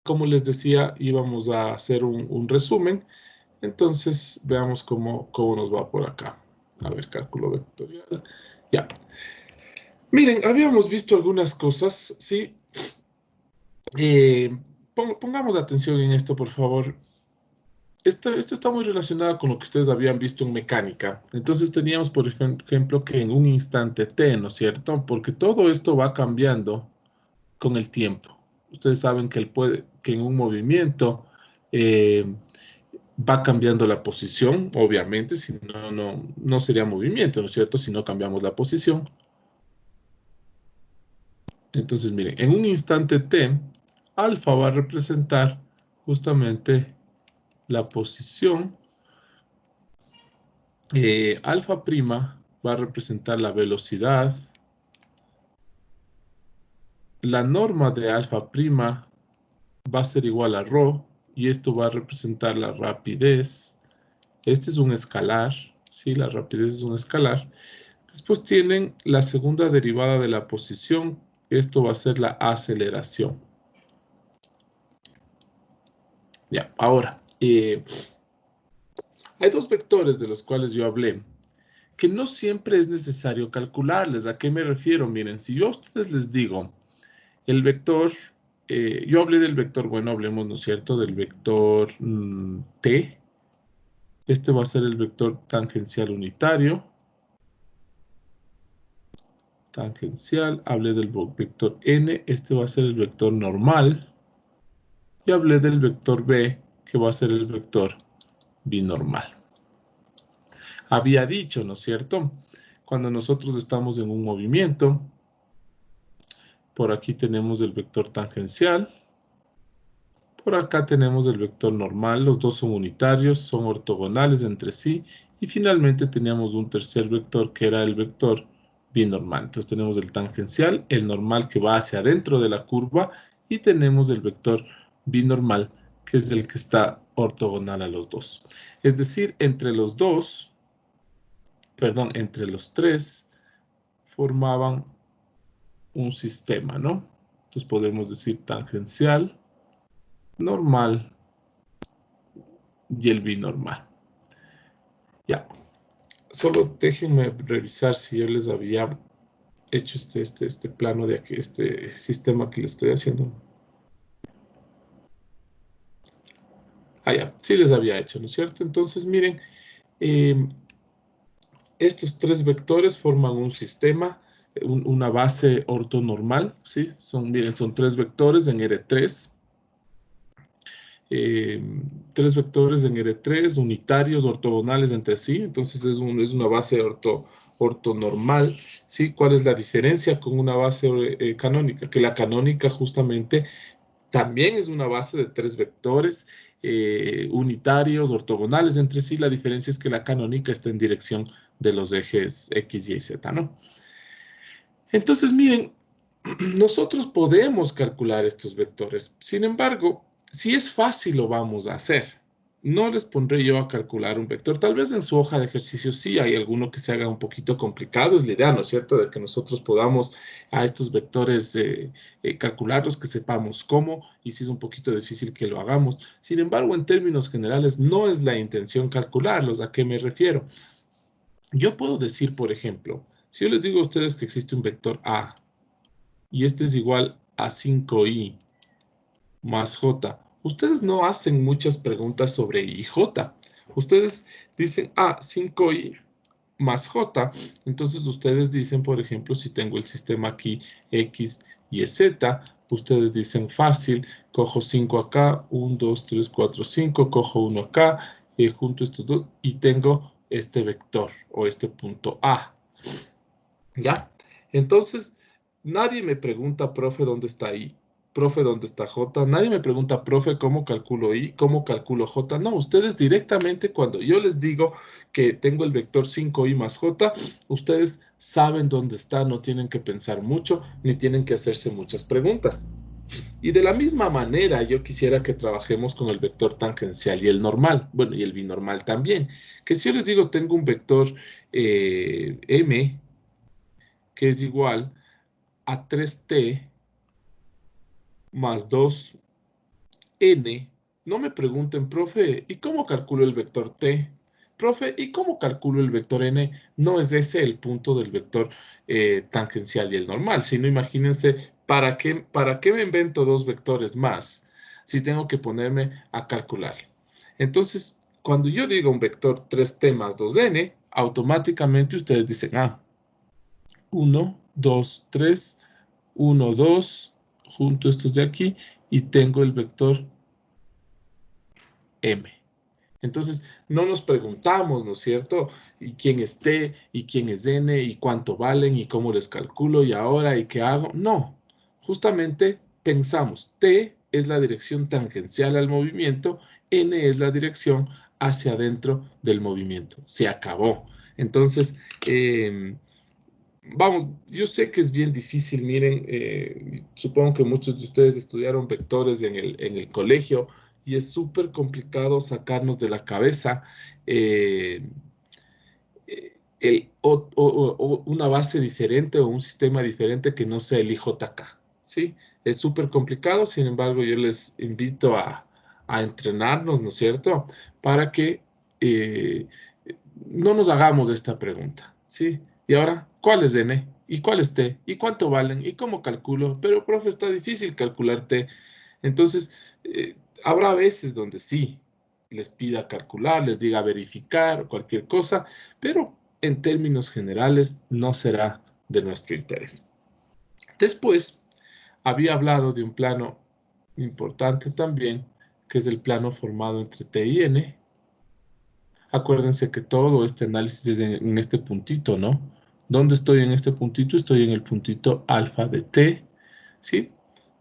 como les decía, íbamos a hacer un resumen. Entonces, veamos cómo nos va por acá. A ver, cálculo vectorial. Ya. Miren, habíamos visto algunas cosas, ¿sí? Pongamos atención en esto, por favor. Esto está muy relacionado con lo que ustedes habían visto en mecánica. Entonces teníamos, por ejemplo, que en un instante t, ¿no es cierto? Porque todo esto va cambiando con el tiempo. Ustedes saben que, que en un movimiento eh, va cambiando la posición, obviamente, si no, no sería movimiento, ¿no es cierto? Si no cambiamos la posición. Entonces, miren, en un instante t, alfa va a representar justamente la posición. Alfa prima va a representar la velocidad. La norma de alfa prima va a ser igual a rho y esto va a representar la rapidez. Este es un escalar, ¿sí? La rapidez es un escalar. Después tienen la segunda derivada de la posición. Esto va a ser la aceleración. Ya, ahora, hay dos vectores de los cuales yo hablé, que no siempre es necesario calcularles. ¿A qué me refiero? Miren, si yo a ustedes les digo, el vector, yo hablé del vector, bueno, hablemos, ¿no es cierto?, del vector t. Este va a ser el vector tangencial unitario. Tangencial, hablé del vector n, este va a ser el vector normal. Y hablé del vector b, que va a ser el vector binormal. Había dicho, ¿no es cierto?, cuando nosotros estamos en un movimiento, por aquí tenemos el vector tangencial, por acá tenemos el vector normal, los dos son unitarios, son ortogonales entre sí, y finalmente teníamos un tercer vector que era el vector binormal. Entonces tenemos el tangencial, el normal que va hacia adentro de la curva, y tenemos el vector binormal, que es el que está ortogonal a los dos. Es decir, entre los dos, perdón, entre los tres, formaban un sistema, ¿no? Entonces podemos decir tangencial, normal y el binormal. Ya, solo déjenme revisar si yo les había hecho este plano de aquí, este sistema que les estoy haciendo. Ah, ya, sí les había hecho, ¿no es cierto? Entonces, miren, estos tres vectores forman un sistema, una base ortonormal, ¿sí? Miren, son tres vectores en R3. Tres vectores en R3, unitarios, ortogonales entre sí. Entonces es una base ortonormal, ¿sí? ¿Cuál es la diferencia con una base canónica? Que la canónica justamente también es una base de tres vectores unitarios, ortogonales entre sí. La diferencia es que la canónica está en dirección de los ejes X, Y, Z, ¿no? Entonces, miren, nosotros podemos calcular estos vectores. Sin embargo, si es fácil lo vamos a hacer. No les pondré yo a calcular un vector. Tal vez en su hoja de ejercicio sí hay alguno que se haga un poquito complicado. Es la idea, ¿no es cierto?, de que nosotros podamos a estos vectores calcularlos, que sepamos cómo, y si es un poquito difícil que lo hagamos. Sin embargo, en términos generales, no es la intención calcularlos. ¿A qué me refiero? Yo puedo decir, por ejemplo, si yo les digo a ustedes que existe un vector A, y este es igual a 5i más j. Ustedes no hacen muchas preguntas sobre i y j. Ustedes dicen, 5i más j. Entonces ustedes dicen, por ejemplo, si tengo el sistema aquí x, y z, ustedes dicen fácil, cojo 5 acá, 1, 2, 3, 4, 5, cojo 1 acá, junto estos dos, y tengo este vector, o este punto A. ¿Ya? Entonces, nadie me pregunta, profe, ¿dónde está I? Profe, ¿dónde está J? Nadie me pregunta, profe, ¿cómo calculo I? ¿Cómo calculo J? No, ustedes directamente cuando yo les digo que tengo el vector 5i más J, ustedes saben dónde está, no tienen que pensar mucho, ni tienen que hacerse muchas preguntas. Y de la misma manera, yo quisiera que trabajemos con el vector tangencial y el normal, bueno, y el binormal también. Que si yo les digo, tengo un vector M, que es igual a 3t más 2 n, no me pregunten, profe, ¿y cómo calculo el vector t? Profe, ¿y cómo calculo el vector n? No es ese el punto del vector tangencial y el normal, sino imagínense, ¿para qué me invento dos vectores más si tengo que ponerme a calcular? Entonces, cuando yo digo un vector 3t más 2n, automáticamente ustedes dicen, 1, 2, 3, 1, 2, junto estos de aquí, y tengo el vector m. Entonces, no nos preguntamos, ¿no es cierto? ¿Y quién es t? ¿Y quién es n? ¿Y cuánto valen? ¿Y cómo les calculo? ¿Y ahora? ¿Y qué hago? No. Justamente pensamos, t es la dirección tangencial al movimiento, n es la dirección hacia adentro del movimiento. Se acabó. Entonces, vamos, yo sé que es bien difícil, miren, supongo que muchos de ustedes estudiaron vectores en el colegio y es súper complicado sacarnos de la cabeza eh, una base diferente o un sistema diferente que no sea el IJK, ¿sí? Es súper complicado, sin embargo, yo les invito a entrenarnos, ¿no es cierto? Para que eh, no nos hagamos esta pregunta, ¿sí? Y ahora, ¿cuál es n? ¿Y cuál es t? ¿Y cuánto valen? ¿Y cómo calculo? Pero, profe, está difícil calcular t. Entonces, habrá veces donde sí les pida calcular, les diga verificar o cualquier cosa, pero en términos generales no será de nuestro interés. Después, había hablado de un plano importante también, que es el plano formado entre t y n. Acuérdense que todo este análisis es en este puntito, ¿no? ¿Dónde estoy en este puntito? Estoy en el puntito alfa de t, ¿sí?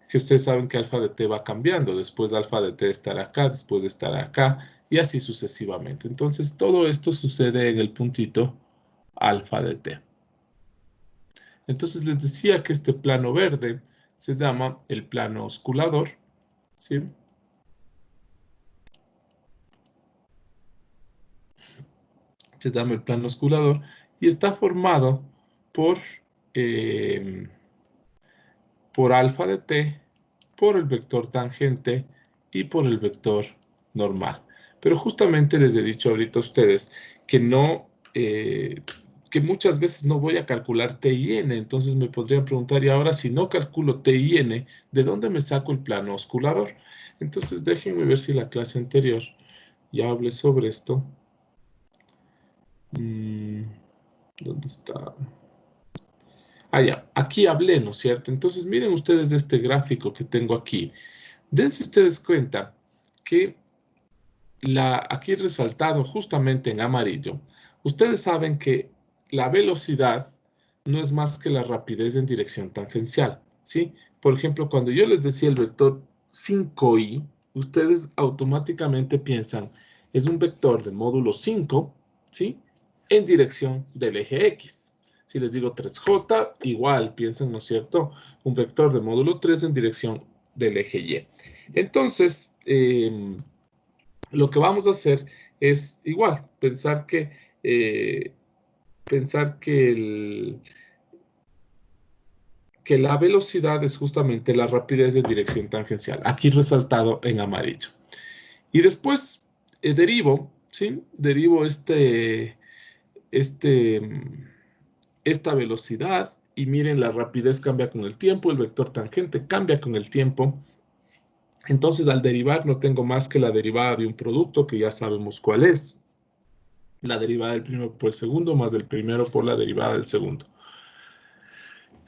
Que ustedes saben que alfa de t va cambiando. Después alfa de t estará acá, después de estar acá, y así sucesivamente. Entonces, todo esto sucede en el puntito alfa de t. Entonces, les decía que este plano verde se llama el plano osculador, ¿sí? Se llama el plano osculador y está formado por, eh, por alfa de t, por el vector tangente y por el vector normal. Pero justamente les he dicho ahorita a ustedes que no, que muchas veces no voy a calcular t y n, entonces me podrían preguntar, y ahora si no calculo t y n, ¿de dónde me saco el plano osculador? Entonces déjenme ver si la clase anterior ya hablé sobre esto. ¿Dónde está? Ya, aquí hablé, ¿no es cierto? Entonces miren ustedes este gráfico que tengo aquí. Dense ustedes cuenta que aquí resaltado justamente en amarillo, ustedes saben que la velocidad no es más que la rapidez en dirección tangencial, ¿sí? Por ejemplo, cuando yo les decía el vector 5i, ustedes automáticamente piensan, es un vector de módulo 5, ¿sí? En dirección del eje X. Si les digo 3j, igual piensan, ¿no es cierto? Un vector de módulo 3 en dirección del eje Y. Entonces, lo que vamos a hacer es igual, eh, pensar que la velocidad es justamente la rapidez de dirección tangencial, aquí resaltado en amarillo. Y después derivo, ¿sí? Derivo esta velocidad y miren, la rapidez cambia con el tiempo, el vector tangente cambia con el tiempo. Entonces, al derivar no tengo más que la derivada de un producto que ya sabemos cuál es. La derivada del primero por el segundo más del primero por la derivada del segundo.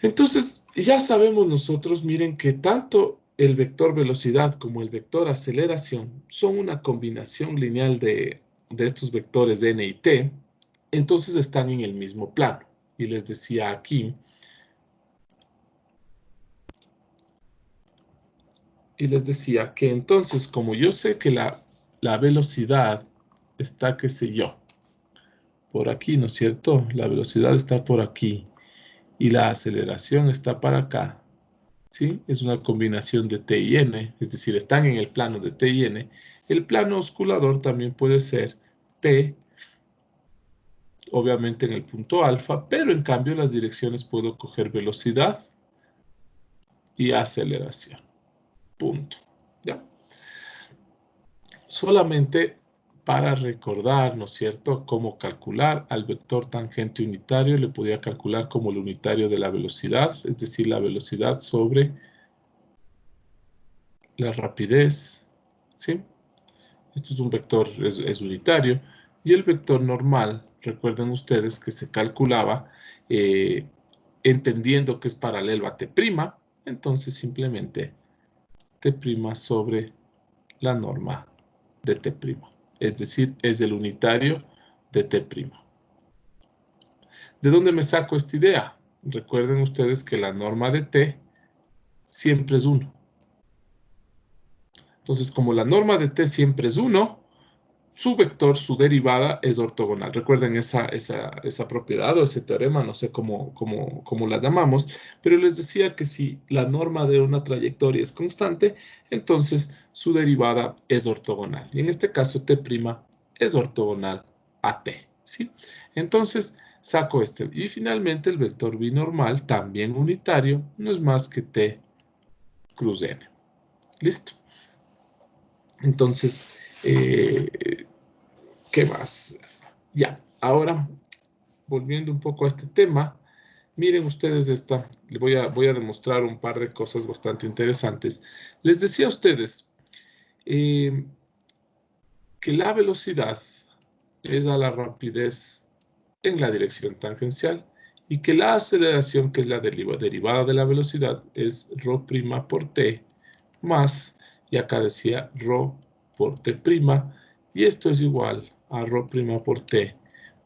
Entonces, ya sabemos nosotros, miren, que tanto el vector velocidad como el vector aceleración son una combinación lineal de estos vectores n y t, entonces están en el mismo plano. Y les decía aquí, que entonces, como yo sé que la velocidad está, qué sé yo, por aquí, ¿no es cierto? La velocidad está por aquí y la aceleración está para acá, ¿sí? Es una combinación de t y n, es decir, están en el plano de t y n. El plano osculador también puede ser p, obviamente en el punto alfa, pero en cambio las direcciones puedo coger velocidad y aceleración. Punto. ¿Ya? solamente para recordar, ¿no es cierto?, cómo calcular al vector tangente unitario, le podía calcular como el unitario de la velocidad, es decir, la velocidad sobre la rapidez, ¿sí? Esto es un vector, es unitario, y el vector normal, recuerden ustedes que se calculaba entendiendo que es paralelo a t', entonces simplemente t' sobre la norma de t', es decir, es el unitario de t'. ¿De dónde me saco esta idea? Recuerden ustedes que la norma de t siempre es 1. Entonces, como la norma de t siempre es 1, su vector, su derivada, es ortogonal. Recuerden esa propiedad o ese teorema, no sé cómo la llamamos, pero les decía que si la norma de una trayectoria es constante, entonces su derivada es ortogonal. Y en este caso, t' es ortogonal a t, ¿sí? Entonces, saco este. Y finalmente, el vector binormal, también unitario, no es más que t cruz n. ¿Listo? Entonces, ¿qué más? Ya, ahora, volviendo un poco a este tema, miren ustedes esta, voy a demostrar un par de cosas bastante interesantes. Les decía a ustedes que la velocidad es a la rapidez en la dirección tangencial y que la aceleración, que es la derivada de la velocidad, es ρ' por t más, y acá decía ρ por t', y esto es igual a ρ' por t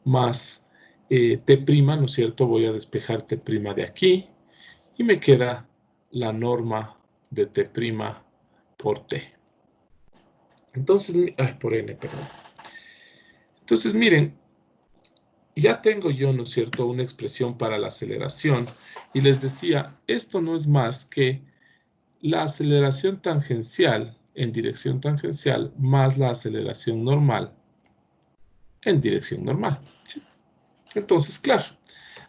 más t', ¿no es cierto? Voy a despejar t' de aquí y me queda la norma de t' por t. Entonces, por n, perdón. Entonces, miren, ya tengo yo, ¿no es cierto?, una expresión para la aceleración, y les decía, esto no es más que la aceleración tangencial en dirección tangencial más la aceleración normal en dirección normal, ¿sí? Entonces, claro,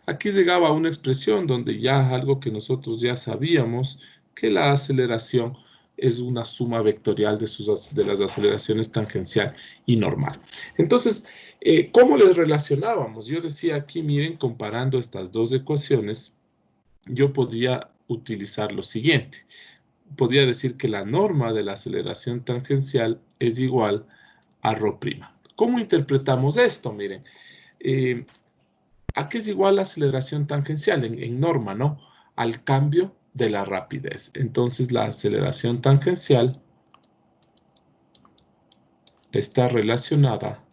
aquí llegaba una expresión donde ya algo que nosotros ya sabíamos, que la aceleración es una suma vectorial de las aceleraciones tangencial y normal. Entonces, ¿cómo les relacionábamos? Yo decía aquí, miren, comparando estas dos ecuaciones, yo podría utilizar lo siguiente. Podría decir que la norma de la aceleración tangencial es igual a ρ'. ¿Cómo interpretamos esto? Miren, ¿a qué es igual la aceleración tangencial en norma, no? Al cambio de la rapidez. Entonces, la aceleración tangencial está relacionada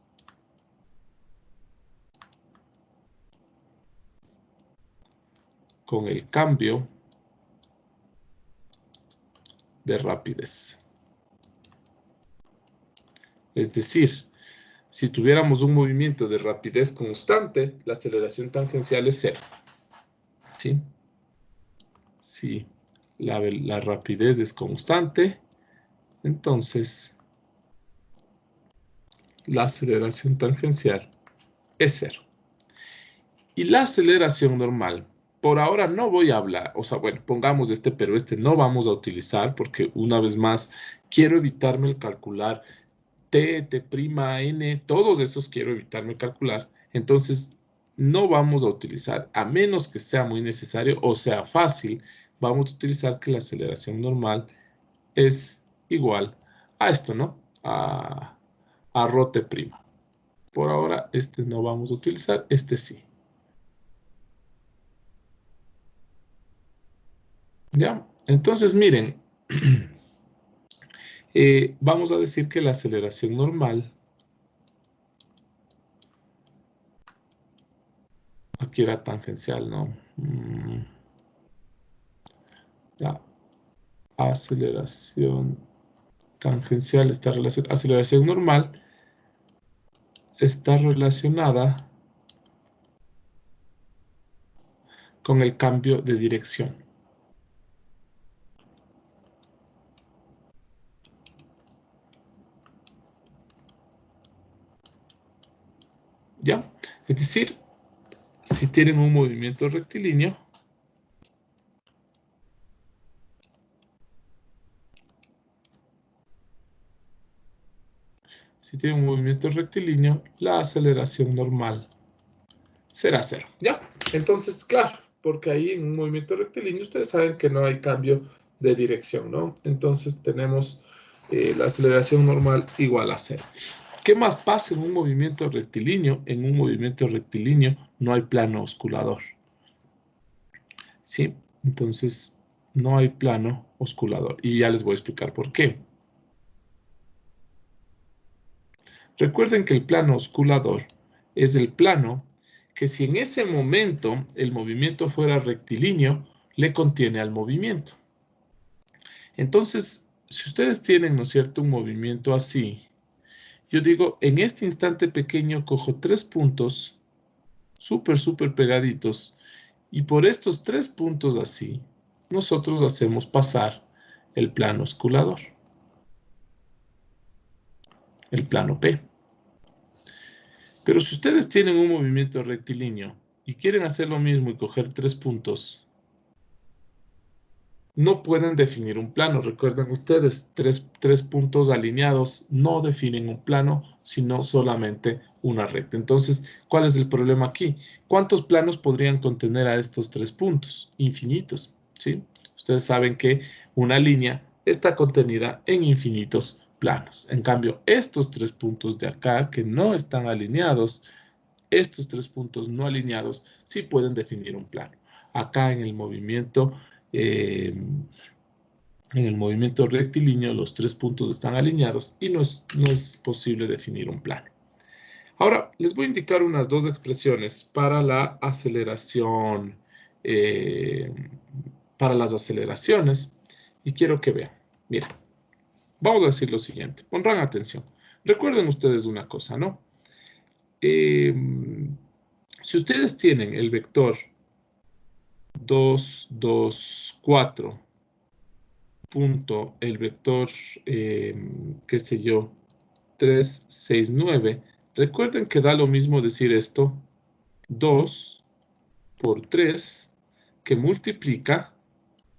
con el cambio de rapidez. Es decir, si tuviéramos un movimiento de rapidez constante, la aceleración tangencial es 0. ¿Sí? Si la rapidez es constante, entonces la aceleración tangencial es 0. Y la aceleración normal, por ahora no voy a hablar, o sea, bueno, pongamos pero este no vamos a utilizar porque una vez más quiero evitarme el calcular t, t', n, todos esos quiero evitarme calcular, entonces no vamos a utilizar, a menos que sea muy necesario o sea fácil, vamos a utilizar que la aceleración normal es igual a esto, ¿no? A ρt'. Por ahora este no vamos a utilizar, este sí. ¿Ya? Entonces, miren, vamos a decir que la aceleración normal, aquí era tangencial, ¿no? La aceleración tangencial está relacionada, aceleración normal está relacionada con el cambio de dirección. ¿Ya? Es decir, si tienen un movimiento rectilíneo, Si tiene un movimiento rectilíneo, la aceleración normal será 0, ¿ya? Entonces, claro, porque ahí en un movimiento rectilíneo ustedes saben que no hay cambio de dirección, ¿no? Entonces tenemos la aceleración normal igual a 0. ¿Qué más pasa en un movimiento rectilíneo? En un movimiento rectilíneo no hay plano osculador. ¿Sí? Entonces, no hay plano osculador. Y ya les voy a explicar por qué. Recuerden que el plano osculador es el plano que si en ese momento el movimiento fuera rectilíneo, le contiene al movimiento. Entonces, si ustedes tienen, ¿no es cierto?, un movimiento así, yo digo, en este instante pequeño cojo 3 puntos súper pegaditos y por estos 3 puntos así, nosotros hacemos pasar el plano osculador, el plano P. Pero si ustedes tienen un movimiento rectilíneo y quieren hacer lo mismo y coger 3 puntos, no pueden definir un plano. Recuerden ustedes, tres puntos alineados no definen un plano, sino solamente una recta. Entonces, ¿cuál es el problema aquí? ¿Cuántos planos podrían contener a estos 3 puntos? Infinitos, ¿sí? Ustedes saben que una línea está contenida en infinitos planos. En cambio, estos 3 puntos de acá que no están alineados, estos 3 puntos no alineados sí pueden definir un plano. Acá en el movimiento rectilíneo los 3 puntos están alineados y no es posible definir un plano. Ahora, les voy a indicar unas 2 expresiones para la aceleración, para las aceleraciones, y quiero que vean. Miren, vamos a decir lo siguiente, pondrán atención. Recuerden ustedes una cosa, ¿no? Si ustedes tienen el vector 2, 2, 4, punto, el vector, qué sé yo, 3, 6, 9, recuerden que da lo mismo decir esto, 2 por 3, que multiplica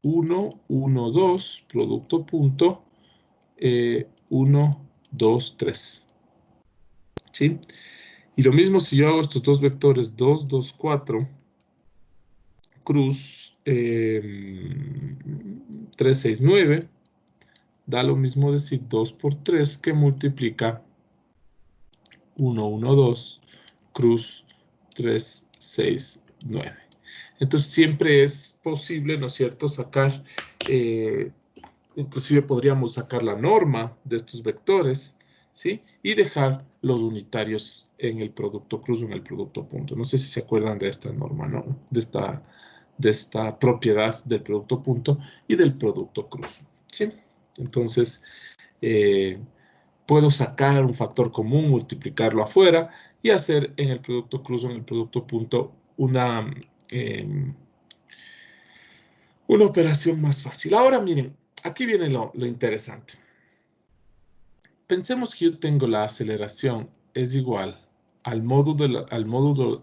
1, 1, 2, producto punto, 1, 2, 3. ¿Sí? Y lo mismo si yo hago estos dos vectores, 2, 2, 4, cruz 3, 6, 9, da lo mismo decir 2 por 3 que multiplica 1, 1, 2, cruz 3, 6, 9. Entonces siempre es posible, ¿no es cierto?, sacar, inclusive podríamos sacar la norma de estos vectores, ¿sí? Y dejar los unitarios en el producto cruz o en el producto punto. No sé si se acuerdan de esta norma, ¿no? De esta propiedad del producto punto y del producto cruz, ¿sí? Entonces, puedo sacar un factor común, multiplicarlo afuera y hacer en el producto cruz o en el producto punto una operación más fácil. Ahora miren, aquí viene lo interesante. Pensemos que yo tengo la aceleración es igual al módulo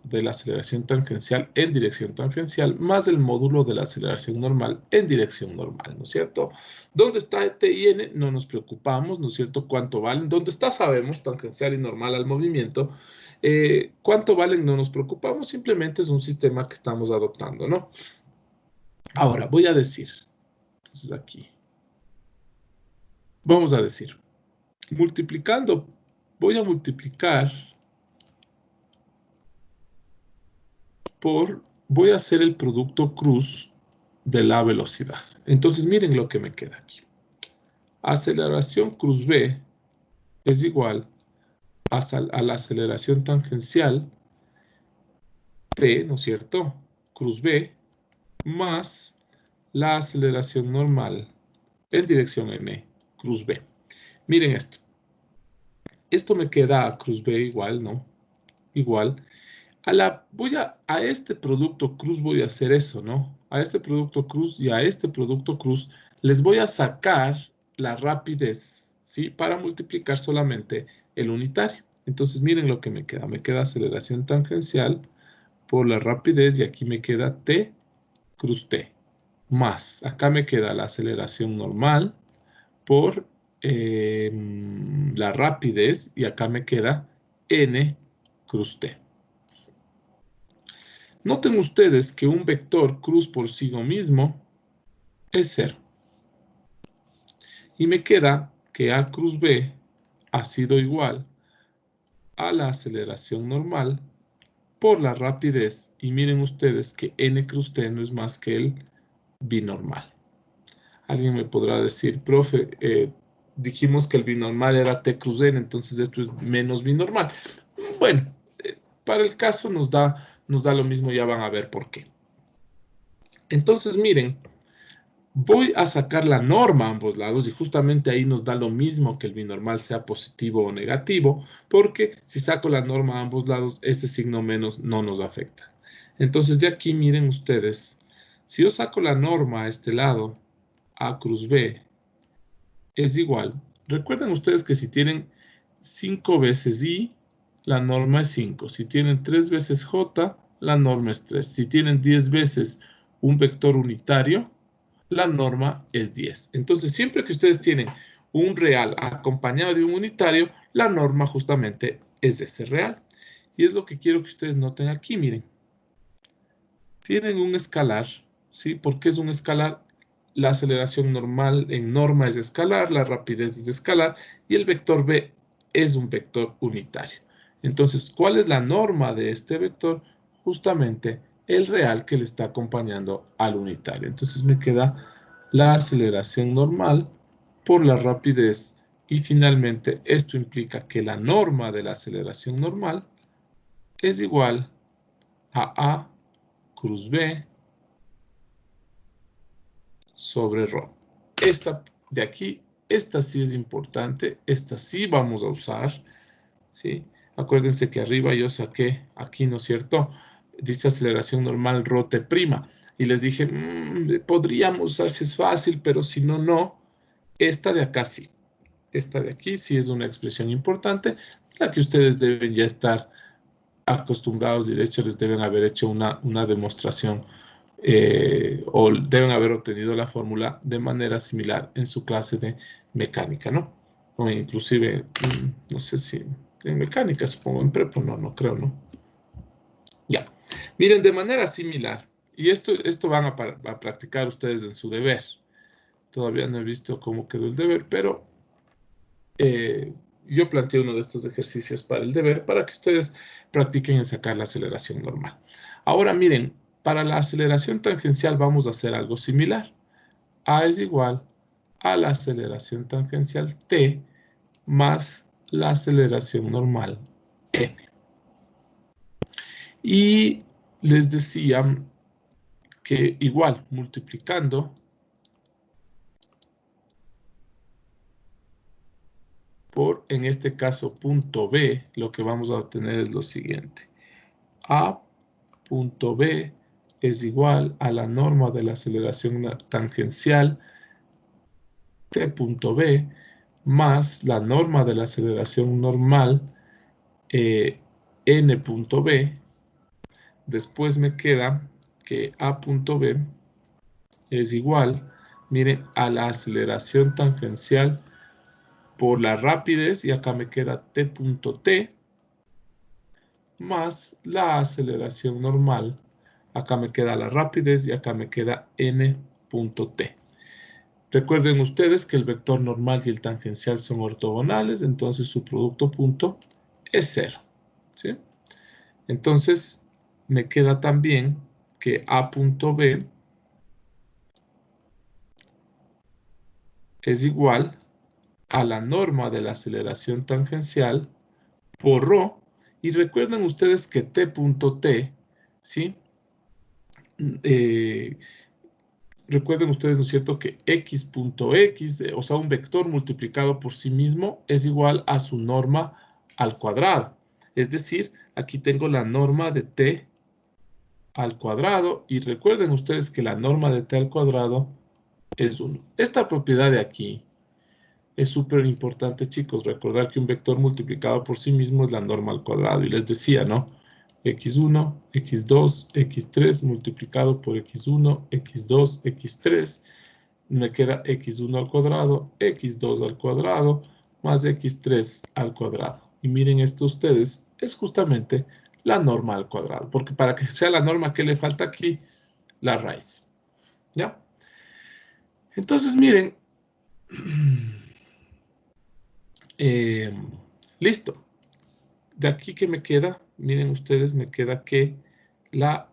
de la aceleración tangencial en dirección tangencial más el módulo de la aceleración normal en dirección normal, ¿no es cierto? ¿Dónde está T y N? No nos preocupamos, ¿no es cierto? ¿Cuánto valen? ¿Dónde está? Sabemos, tangencial y normal al movimiento. ¿Cuánto valen? No nos preocupamos, simplemente es un sistema que estamos adoptando, ¿no? Ahora, voy a decir, entonces aquí, vamos a decir, multiplicando, voy a multiplicar voy a hacer el producto cruz de la velocidad. Entonces miren lo que me queda aquí. Aceleración cruz B es igual a la aceleración tangencial T, ¿no es cierto? Cruz B más la aceleración normal en dirección M, cruz B. Miren esto. Esto me queda a cruz B igual, ¿no? Igual. A este producto cruz voy a hacer eso, ¿no? A este producto cruz y a este producto cruz les voy a sacar la rapidez, ¿sí? Para multiplicar solamente el unitario. Entonces miren lo que me queda. Me queda aceleración tangencial por la rapidez y aquí me queda T cruz T. Más, acá me queda la aceleración normal por la rapidez y acá me queda n cruz t. Noten ustedes que un vector cruz por sí mismo es 0. Y me queda que a cruz b ha sido igual a la aceleración normal por la rapidez. Y miren ustedes que n cruz t no es más que el binormal. Alguien me podrá decir, profe, dijimos que el binormal era t cruz n, entonces esto es menos binormal. Bueno, para el caso nos da lo mismo, ya van a ver por qué. Entonces, miren, voy a sacar la norma a ambos lados y justamente ahí nos da lo mismo que el binormal sea positivo o negativo, porque si saco la norma a ambos lados, ese signo menos no nos afecta. Entonces, de aquí, miren ustedes, si yo saco la norma a este lado, a cruz b es igual. Recuerden ustedes que si tienen 5 veces i, la norma es 5. Si tienen 3 veces j, la norma es 3. Si tienen 10 veces un vector unitario, la norma es 10. Entonces, siempre que ustedes tienen un real acompañado de un unitario, la norma justamente es de ese real. Y es lo que quiero que ustedes noten aquí, miren. Tienen un escalar, ¿sí? ¿Por qué es un escalar? La aceleración normal en norma es escalar, la rapidez es escalar y el vector b es un vector unitario. Entonces, ¿cuál es la norma de este vector? Justamente el real que le está acompañando al unitario. Entonces me queda la aceleración normal por la rapidez y finalmente esto implica que la norma de la aceleración normal es igual a cruz b sobre ρ. Esta de aquí, esta sí es importante, esta sí vamos a usar, ¿sí? Acuérdense que arriba yo saqué, aquí, ¿no es cierto? Dice aceleración normal ρt'. Y les dije, podríamos usar si es fácil, pero si no, no. Esta de acá sí. Esta de aquí sí es una expresión importante, la que ustedes deben ya estar acostumbrados y de hecho les deben haber hecho una demostración o deben haber obtenido la fórmula de manera similar en su clase de mecánica, ¿no? O inclusive, no sé si en mecánica, supongo, en prepo, no creo, ¿no? Ya. Miren, de manera similar, y esto van a practicar ustedes en su deber. Todavía no he visto cómo quedó el deber, pero yo planteé uno de estos ejercicios para el deber para que ustedes practiquen en sacar la aceleración normal. Ahora miren, para la aceleración tangencial vamos a hacer algo similar. A es igual a la aceleración tangencial t más la aceleración normal n. Y les decía que igual multiplicando por, en este caso, punto B, lo que vamos a obtener es lo siguiente. A punto B es igual a la norma de la aceleración tangencial T punto B más la norma de la aceleración normal N punto B. Después me queda que A punto B es igual, miren, a la aceleración tangencial por la rapidez, y acá me queda T punto T, más la aceleración normal. Acá me queda la rapidez y acá me queda n punto t. Recuerden ustedes que el vector normal y el tangencial son ortogonales, entonces su producto punto es 0. ¿Sí? Entonces me queda también que a punto b es igual a la norma de la aceleración tangencial por ρ. Y recuerden ustedes que t punto t, ¿sí? Recuerden ustedes, ¿no es cierto?, que x punto x, o sea, un vector multiplicado por sí mismo es igual a su norma al cuadrado. Es decir, aquí tengo la norma de t al cuadrado y recuerden ustedes que la norma de t al cuadrado es 1. Esta propiedad de aquí es súper importante, chicos, recordar que un vector multiplicado por sí mismo es la norma al cuadrado. Y les decía, ¿no? x1, x2, x3 multiplicado por x1, x2, x3. me queda x1 al cuadrado, x2 al cuadrado, más x3 al cuadrado. Y miren esto ustedes, es justamente la norma al cuadrado, porque para que sea la norma, ¿qué le falta aquí? La raíz. ¿Ya? Entonces, miren, listo. De aquí que me queda, miren ustedes, me queda que la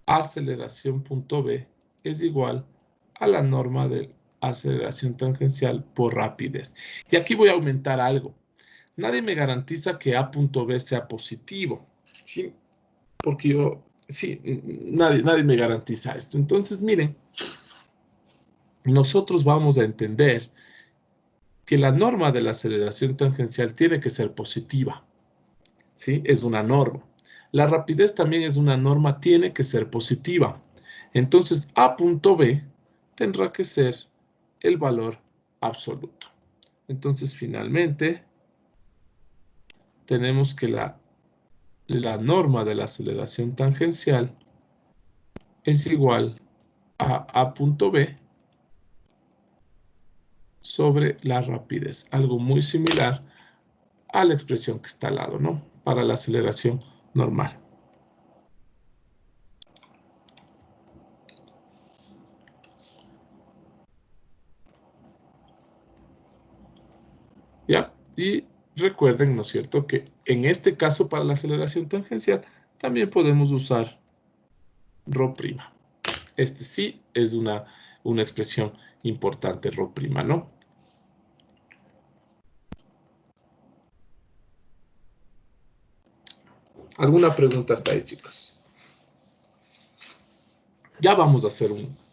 aceleración punto B es igual a la norma de aceleración tangencial por rapidez. Y aquí voy a aumentar algo. Nadie me garantiza que A punto B sea positivo, ¿sí? Porque sí, nadie me garantiza esto. Entonces, miren, nosotros vamos a entender que la norma de la aceleración tangencial tiene que ser positiva, ¿sí? Es una norma. La rapidez también es una norma, tiene que ser positiva. Entonces, A punto B tendrá que ser el valor absoluto. Entonces, finalmente, tenemos que la norma de la aceleración tangencial es igual a A punto B sobre la rapidez. Algo muy similar a la expresión que está al lado, ¿no? Para la aceleración normal. ¿Ya? Y recuerden, ¿no es cierto?, que en este caso para la aceleración tangencial también podemos usar ρ'. Este sí es una expresión importante, ρ', ¿no? ¿Alguna pregunta hasta ahí, chicos? Ya vamos a hacer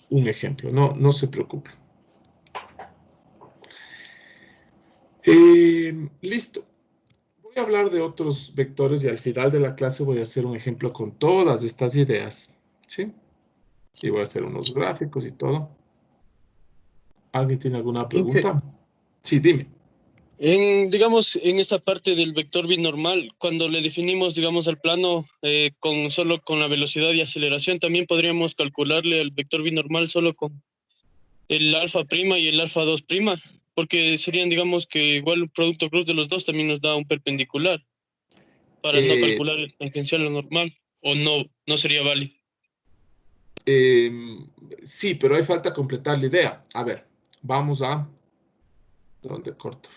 un ejemplo, no se preocupen. Listo. Voy a hablar de otros vectores y al final de la clase voy a hacer un ejemplo con todas estas ideas, ¿sí? Y voy a hacer unos gráficos y todo. ¿Alguien tiene alguna Profe, pregunta? Sí, dime. digamos, en esta parte del vector binormal, cuando le definimos, digamos, al plano solo con la velocidad y aceleración, también podríamos calcularle al vector binormal solo con el alfa prima y el alfa 2 prima, porque serían, digamos, que igual un producto cruz de los dos también nos da un perpendicular para no Eh, calcular el tangencial lo normal, o no sería válido. sí, pero ahí falta completar la idea. A ver, vamos a... ¿Dónde corto?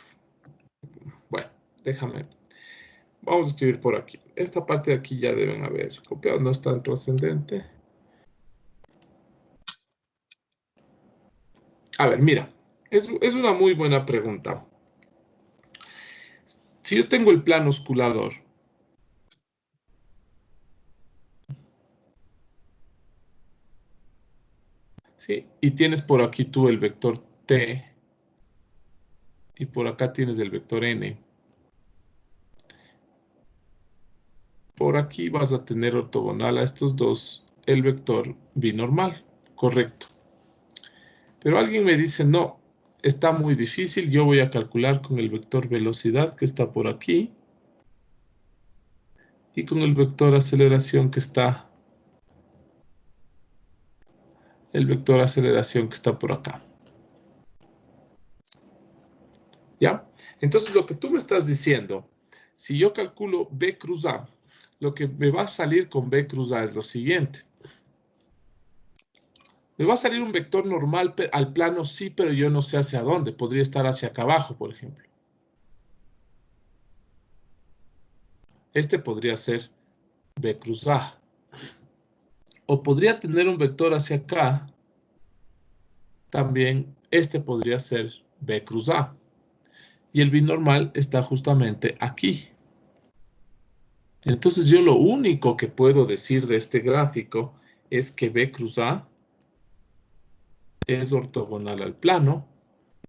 Bueno, déjame. Vamos a escribir por aquí. Esta parte de aquí ya deben haber copiado, no es tan trascendente. A ver, mira, es una muy buena pregunta. Si yo tengo el plano osculador, ¿sí? Y tienes por aquí tú el vector t, y por acá tienes el vector n. Por aquí vas a tener ortogonal a estos dos el vector binormal, correcto. Pero alguien me dice, no, está muy difícil, yo voy a calcular con el vector velocidad que está por aquí y con el vector aceleración que está, por acá. ¿Ya? Entonces lo que tú me estás diciendo, si yo calculo B cruz A, lo que me va a salir con B cruz A es lo siguiente. Me va a salir un vector normal al plano sí, pero yo no sé hacia dónde. Podría estar hacia acá abajo, por ejemplo. Este podría ser B cruz A. O podría tener un vector hacia acá. También este podría ser B cruz A. Y el binormal está justamente aquí. Entonces yo lo único que puedo decir de este gráfico es que B cruz A es ortogonal al plano,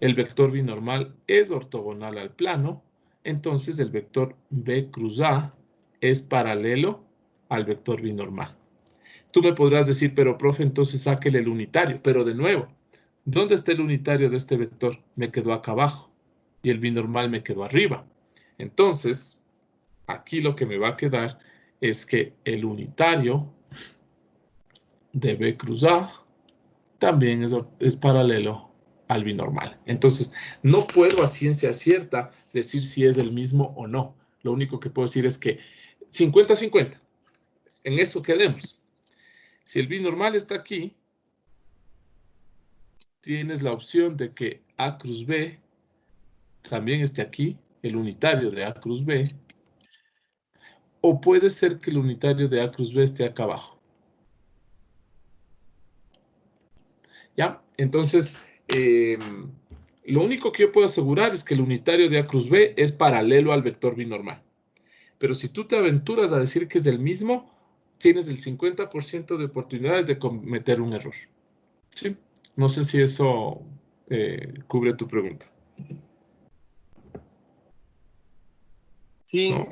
el vector binormal es ortogonal al plano, entonces el vector B cruz A es paralelo al vector binormal. Tú me podrás decir, pero profe, entonces sáquele el unitario, pero de nuevo, ¿dónde está el unitario de este vector? Me quedó acá abajo y el binormal me quedó arriba. Entonces, aquí lo que me va a quedar es que el unitario de B cruz A también es paralelo al binormal. Entonces, no puedo a ciencia cierta decir si es el mismo o no. Lo único que puedo decir es que 50-50. En eso quedemos. Si el binormal está aquí, tienes la opción de que A cruz B también esté aquí, el unitario de A cruz B, o puede ser que el unitario de A cruz B esté acá abajo. ¿Ya? Entonces, lo único que yo puedo asegurar es que el unitario de A cruz B es paralelo al vector binormal. Pero si tú te aventuras a decir que es el mismo, tienes el 50% de oportunidades de cometer un error. ¿Sí? No sé si eso cubre tu pregunta. Sí, ¿No?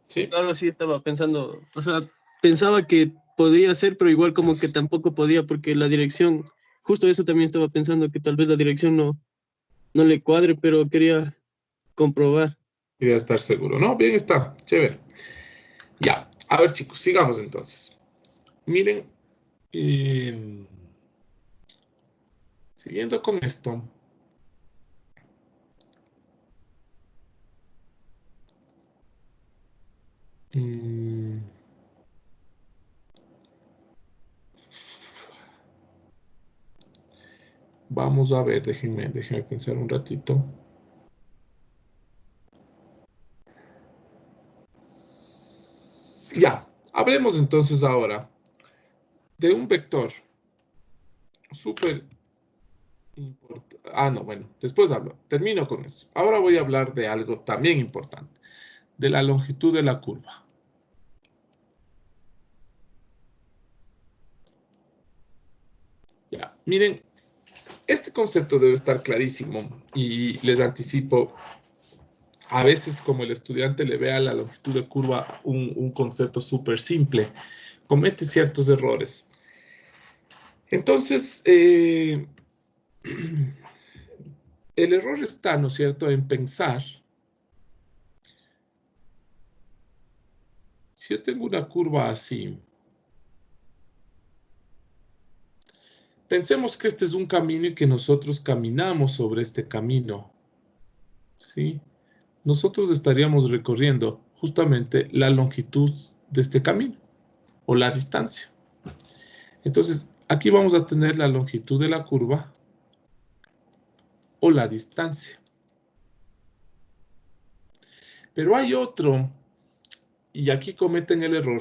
¿Sí? claro, sí estaba pensando, o sea, pensaba que podía ser, pero igual como que tampoco podía porque la dirección, justo eso también estaba pensando, que tal vez la dirección no le cuadre, pero quería comprobar. Quería estar seguro. No, bien está. Chévere. Ya. A ver, chicos, sigamos entonces. Miren, siguiendo con esto. mm, Vamos a ver, déjenme pensar un ratito. Ya, hablemos entonces ahora de un vector súper importante. Ah, no, bueno, después hablo. Termino con eso. Ahora voy a hablar de algo también importante, de la longitud de la curva. Ya, miren, este concepto debe estar clarísimo y les anticipo, a veces como el estudiante le ve a la longitud de curva un concepto súper simple, comete ciertos errores. Entonces, el error está, ¿no es cierto?, en pensar, si yo tengo una curva así, pensemos que este es un camino y que nosotros caminamos sobre este camino, ¿sí? Nosotros estaríamos recorriendo justamente la longitud de este camino o la distancia. Entonces, aquí vamos a tener la longitud de la curva o la distancia. Pero hay otro, y aquí cometen el error.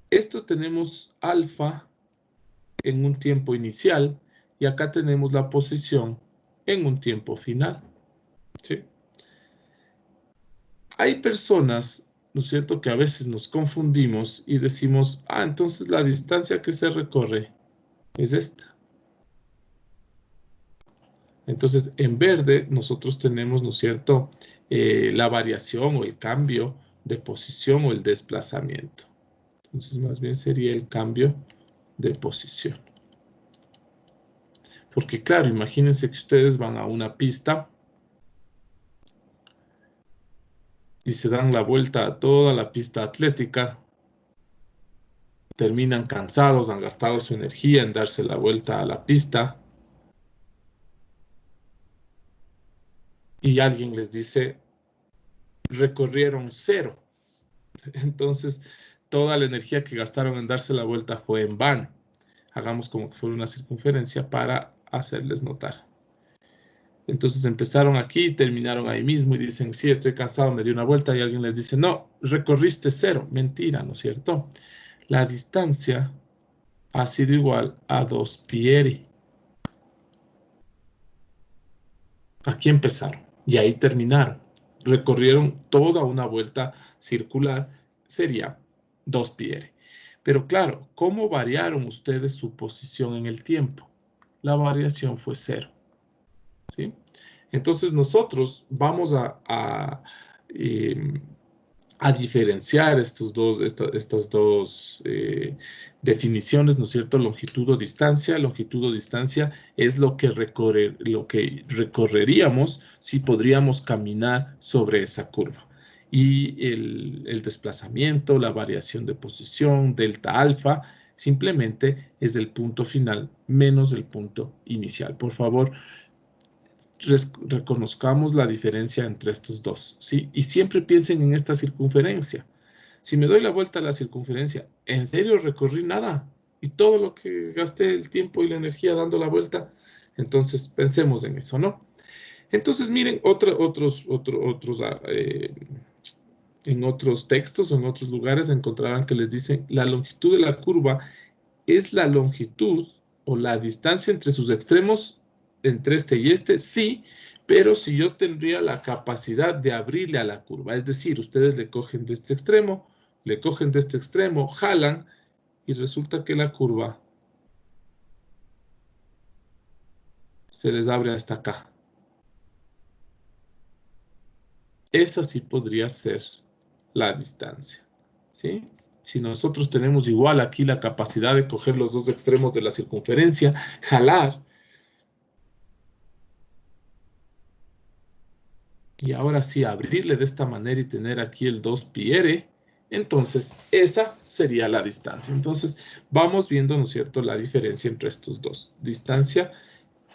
Esto tenemos alfa en un tiempo inicial y acá tenemos la posición en un tiempo final. ¿Sí? Hay personas, ¿no es cierto?, que a veces nos confundimos y decimos, ah, entonces la distancia que se recorre es esta. Entonces, en verde nosotros tenemos, ¿no es cierto?, la variación o el cambio de posición o el desplazamiento. Entonces, más bien sería el cambio de posición. Porque claro, imagínense que ustedes van a una pista y se dan la vuelta a toda la pista atlética, terminan cansados, han gastado su energía en darse la vuelta a la pista y alguien les dice, recorrieron 0. Entonces, toda la energía que gastaron en darse la vuelta fue en vano. Hagamos como que fuera una circunferencia para hacerles notar. Entonces empezaron aquí y terminaron ahí mismo y dicen, sí, estoy cansado, me di una vuelta y alguien les dice, no, recorriste 0. Mentira, ¿no es cierto? La distancia ha sido igual a 2 pi. Aquí empezaron y ahí terminaron. Recorrieron toda una vuelta circular, sería 2 pi. Pero claro, ¿cómo variaron ustedes su posición en el tiempo? La variación fue 0. ¿Sí? Entonces nosotros vamos a diferenciar estas dos definiciones, ¿no es cierto? Longitud o distancia. Longitud o distancia es lo que recorreríamos si podríamos caminar sobre esa curva. Y el desplazamiento, la variación de posición, delta alfa, Simplemente es el punto final menos el punto inicial. Por favor, reconozcamos la diferencia entre estos dos, ¿sí? Y siempre piensen en esta circunferencia. Si me doy la vuelta a la circunferencia, ¿en serio recorrí nada? Y todo lo que gasté el tiempo y la energía dando la vuelta, entonces pensemos en eso, ¿no? Entonces miren, en otros textos o en otros lugares encontrarán que les dicen la longitud de la curva es la longitud o la distancia entre sus extremos, entre este y este, sí, pero si yo tendría la capacidad de abrirle a la curva, es decir, ustedes le cogen de este extremo, le cogen de este extremo, jalan y resulta que la curva se les abre hasta acá. Esa sí podría ser la distancia, ¿sí? Si nosotros tenemos igual aquí la capacidad de coger los dos extremos de la circunferencia, jalar, y ahora sí abrirle de esta manera y tener aquí el 2 pi r, entonces esa sería la distancia. Entonces vamos viendo, ¿no es cierto?, la diferencia entre estos dos, distancia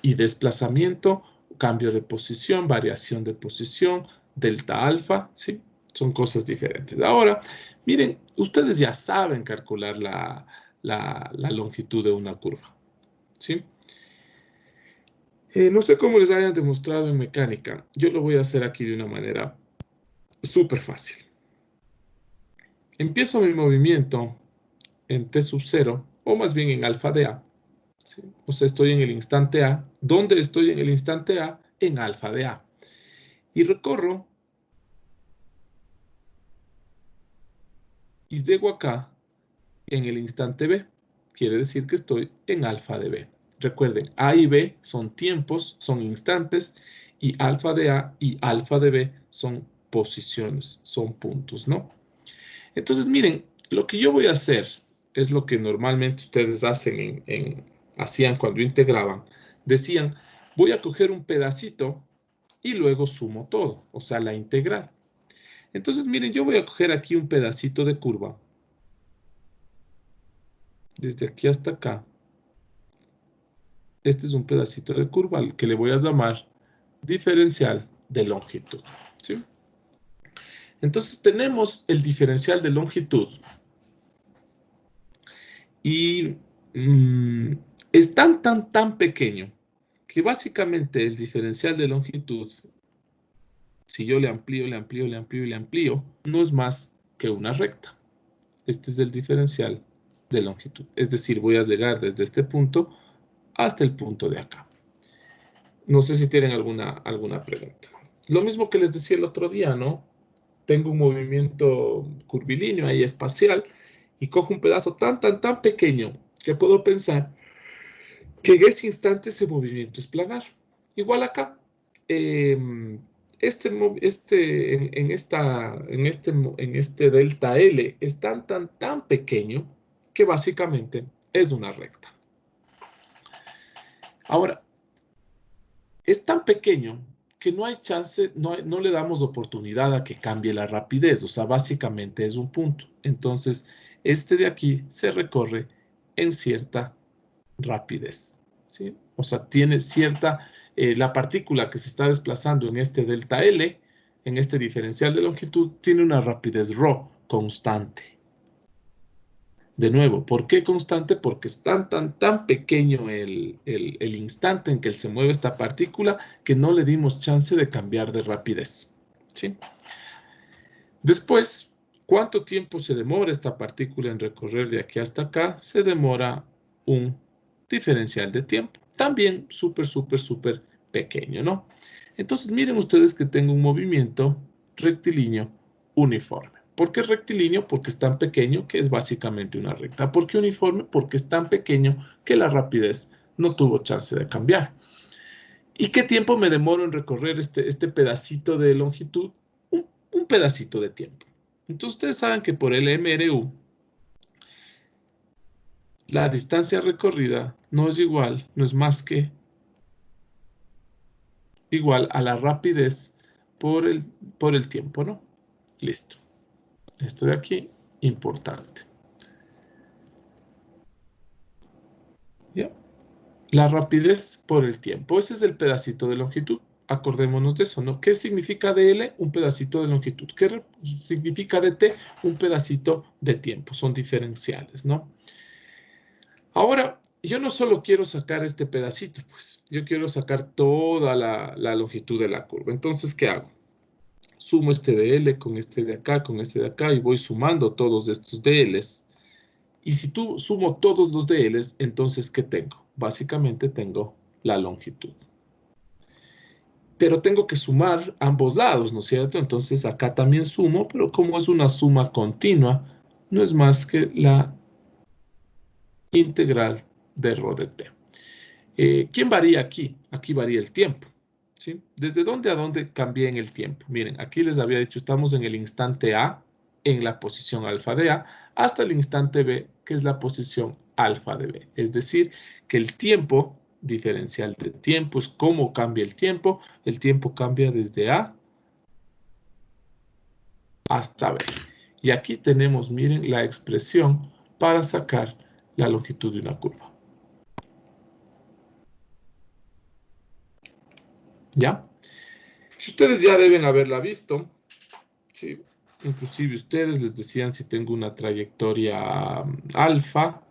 y desplazamiento, cambio de posición, variación de posición, delta alfa, ¿sí? Son cosas diferentes. Ahora, miren, ustedes ya saben calcular la longitud de una curva, ¿sí? No sé cómo les hayan demostrado en mecánica. Yo lo voy a hacer aquí de una manera súper fácil. Empiezo mi movimiento en t sub 0, o más bien en alfa de a. ¿Sí? O sea, estoy en el instante a. ¿Dónde estoy en el instante a? En alfa de a. Y recorro y llego acá en el instante b. Quiere decir que estoy en alfa de b. Recuerden, a y b son tiempos, son instantes, y alfa de a y alfa de b son posiciones, son puntos, ¿no? Entonces, miren, lo que yo voy a hacer es lo que normalmente ustedes hacen hacían cuando integraban. Decían, voy a coger un pedacito y luego sumo todo, o sea, la integral. Entonces, miren, yo voy a coger aquí un pedacito de curva. Desde aquí hasta acá. Este es un pedacito de curva al que le voy a llamar diferencial de longitud, ¿sí? Entonces, tenemos el diferencial de longitud. Y es tan pequeño que básicamente el diferencial de longitud, si yo le amplío, le amplío, le amplío y le amplío, no es más que una recta. Este es el diferencial de longitud. Es decir, voy a llegar desde este punto hasta el punto de acá. No sé si tienen alguna pregunta. Lo mismo que les decía el otro día, ¿no? Tengo un movimiento curvilíneo ahí espacial y cojo un pedazo tan pequeño que puedo pensar que en ese instante ese movimiento es planar. Igual acá, en este delta L es tan pequeño que básicamente es una recta. Ahora, es tan pequeño que no hay chance, no le damos oportunidad a que cambie la rapidez, o sea, básicamente es un punto. Entonces, este de aquí se recorre en cierta rapidez, ¿sí? O sea, tiene cierta, la partícula que se está desplazando en este delta L, en este diferencial de longitud, tiene una rapidez ρ constante. De nuevo, ¿por qué constante? Porque es tan pequeño el instante en que se mueve esta partícula que no le dimos chance de cambiar de rapidez, ¿sí? Después, ¿cuánto tiempo se demora esta partícula en recorrer de aquí hasta acá? Se demora un diferencial de tiempo. También súper pequeño, ¿no? Entonces, miren ustedes que tengo un movimiento rectilíneo uniforme. ¿Por qué rectilíneo? Porque es tan pequeño que es básicamente una recta. ¿Por qué uniforme? Porque es tan pequeño que la rapidez no tuvo chance de cambiar. ¿Y qué tiempo me demoro en recorrer este pedacito de longitud? Un pedacito de tiempo. Entonces ustedes saben que por el MRU, la distancia recorrida no es igual, no es más que igual a la rapidez por el tiempo, ¿no? Listo. Esto de aquí, importante. ¿Ya? La rapidez por el tiempo. Ese es el pedacito de longitud. Acordémonos de eso, ¿no? ¿Qué significa dl? Un pedacito de longitud. ¿Qué significa dt? Un pedacito de tiempo. Son diferenciales, ¿no? Ahora, yo no solo quiero sacar este pedacito, pues. Yo quiero sacar toda la longitud de la curva. Entonces, ¿qué hago? Sumo este dl con este de acá, con este de acá, y voy sumando todos estos dl's. Y si tú sumo todos los dl's, entonces, ¿qué tengo? Básicamente tengo la longitud. Pero tengo que sumar ambos lados, ¿no es cierto? Entonces acá también sumo, pero como es una suma continua, no es más que la integral de rho de t. ¿Quién varía aquí? Aquí varía el tiempo, ¿sí? ¿Desde dónde a dónde cambié en el tiempo? Miren, aquí les había dicho, estamos en el instante A, en la posición alfa de A, hasta el instante B, que es la posición alfa de B. Es decir, que el tiempo diferencial de tiempo es cómo cambia el tiempo. El tiempo cambia desde A hasta B. Y aquí tenemos, miren, la expresión para sacar la longitud de una curva. ¿Ya? Ustedes ya deben haberla visto. Sí, inclusive ustedes les decían si tengo una trayectoria alfa,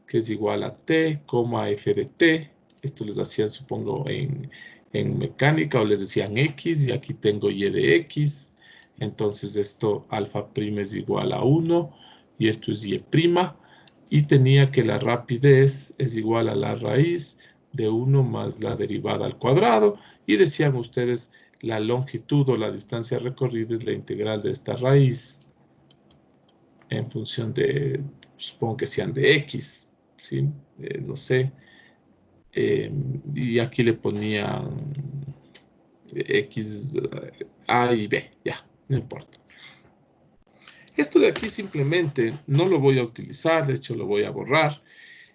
que es igual a t, f de t. Esto les hacían, supongo, en mecánica, o les decían x, y aquí tengo y de x. Entonces esto alfa' es igual a 1, y esto es y'. Y tenía que la rapidez es igual a la raíz de 1 más la derivada al cuadrado. Y decían ustedes, la longitud o la distancia recorrida es la integral de esta raíz en función de, supongo que sean de x, ¿sí? No sé. Y aquí le ponían x, a y b, ya, no importa. Esto de aquí simplemente no lo voy a utilizar, de hecho lo voy a borrar.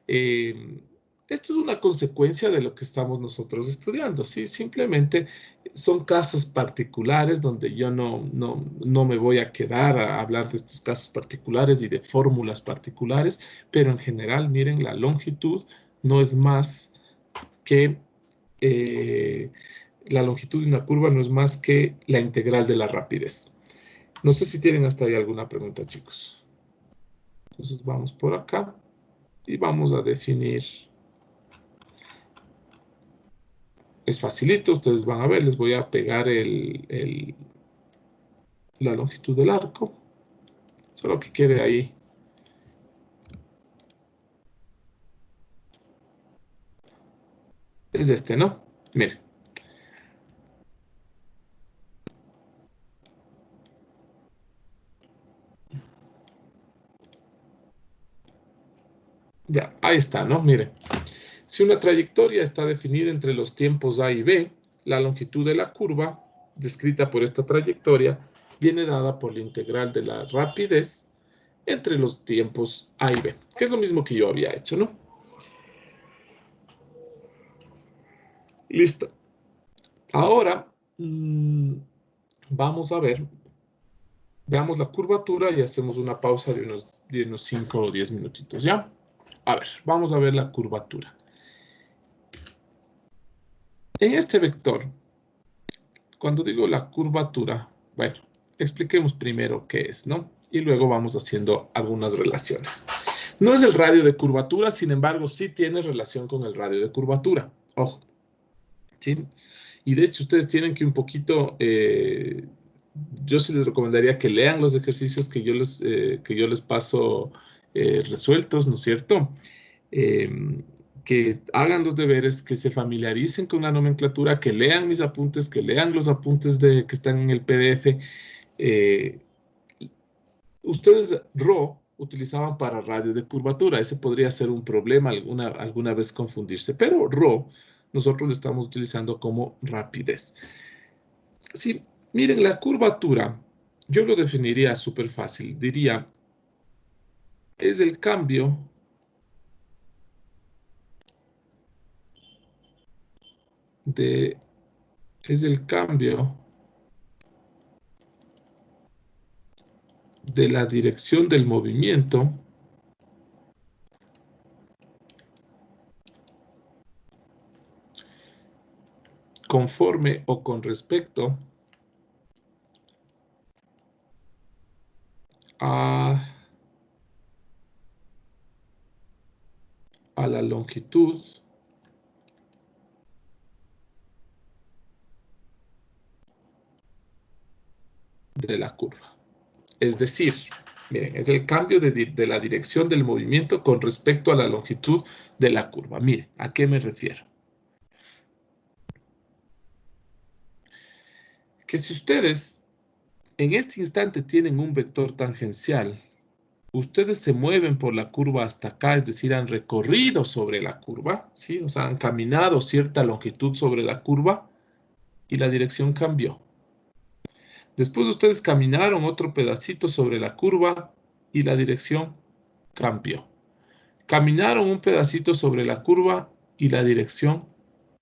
Esto es una consecuencia de lo que estamos nosotros estudiando, ¿sí? Simplemente son casos particulares donde yo no me voy a quedar a hablar de estos casos particulares y de fórmulas particulares, pero en general, miren, la longitud no es más que, la longitud de una curva no es más que la integral de la rapidez. No sé si tienen hasta ahí alguna pregunta, chicos. Entonces vamos por acá y vamos a definir. Es facilito, ustedes van a ver, les voy a pegar la longitud del arco, solo que quede ahí. Es este, ¿no? Miren. Ya, ahí está, ¿no? Miren. Si una trayectoria está definida entre los tiempos A y B, la longitud de la curva, descrita por esta trayectoria, viene dada por la integral de la rapidez entre los tiempos A y B, que es lo mismo que yo había hecho, ¿no? Listo. Ahora, vamos a ver, veamos la curvatura y hacemos una pausa de unos 5 o 10 minutitos, ¿ya? A ver, vamos a ver la curvatura. En este vector, cuando digo la curvatura, bueno, expliquemos primero qué es, ¿no? Y luego vamos haciendo algunas relaciones. No es el radio de curvatura, sin embargo, sí tiene relación con el radio de curvatura. Ojo, ¿sí? Y de hecho, ustedes tienen que un poquito, yo sí les recomendaría que lean los ejercicios que yo les paso resueltos, ¿no es cierto? Que hagan los deberes, que se familiaricen con la nomenclatura, que lean mis apuntes, que lean los apuntes que están en el PDF. Ustedes Rho utilizaban para radio de curvatura. Ese podría ser un problema alguna vez confundirse, pero Rho nosotros lo estamos utilizando como rapidez. Sí, miren, la curvatura, yo lo definiría súper fácil. Diría, es el cambio es el cambio de la dirección del movimiento conforme o con respecto a la longitud de la curva. Es decir, miren, es el cambio de la dirección del movimiento con respecto a la longitud de la curva. Miren, ¿a qué me refiero? Que si ustedes en este instante tienen un vector tangencial, ustedes se mueven por la curva hasta acá, es decir, han recorrido sobre la curva, ¿sí? O sea, han caminado cierta longitud sobre la curva y la dirección cambió. Después ustedes caminaron otro pedacito sobre la curva y la dirección cambió. Caminaron un pedacito sobre la curva y la dirección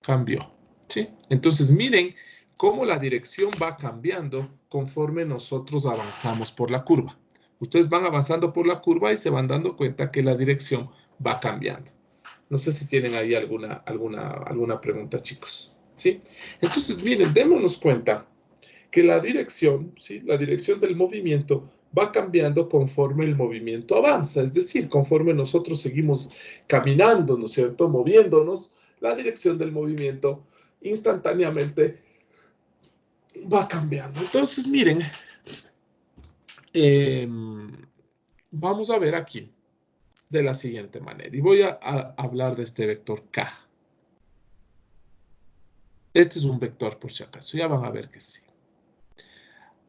cambió, ¿sí? Entonces miren cómo la dirección va cambiando conforme nosotros avanzamos por la curva. Ustedes van avanzando por la curva y se van dando cuenta que la dirección va cambiando. No sé si tienen ahí alguna pregunta, chicos, ¿sí? Entonces miren, démonos cuenta que la dirección, ¿sí? La dirección del movimiento va cambiando conforme el movimiento avanza, es decir, conforme nosotros seguimos caminando, ¿no es cierto?, moviéndonos, la dirección del movimiento instantáneamente va cambiando. Entonces, miren, vamos a ver aquí de la siguiente manera, y voy a hablar de este vector K. Este es un vector, por si acaso, ya van a ver que sí.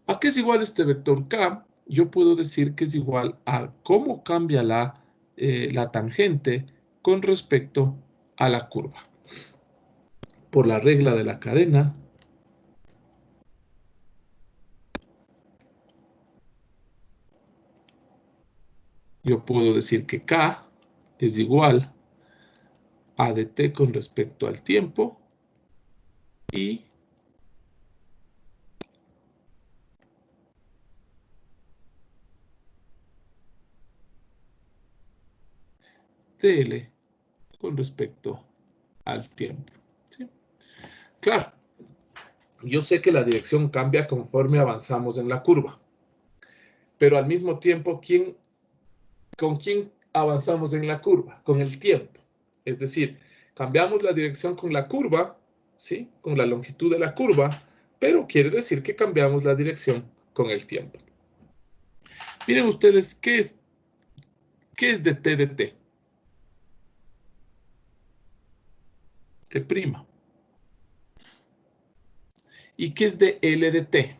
¿A qué es igual este vector K? Yo puedo decir que es igual a cómo cambia la tangente con respecto a la curva. Por la regla de la cadena, yo puedo decir que K es igual a dt con respecto al tiempo y dl con respecto al tiempo, ¿sí? Claro, yo sé que la dirección cambia conforme avanzamos en la curva, pero al mismo tiempo, ¿con quién avanzamos en la curva? Con el tiempo. Es decir, cambiamos la dirección con la curva, ¿sí? Con la longitud de la curva, pero quiere decir que cambiamos la dirección con el tiempo. Miren ustedes, ¿qué es de t de t? T'. ¿Y qué es de L de t?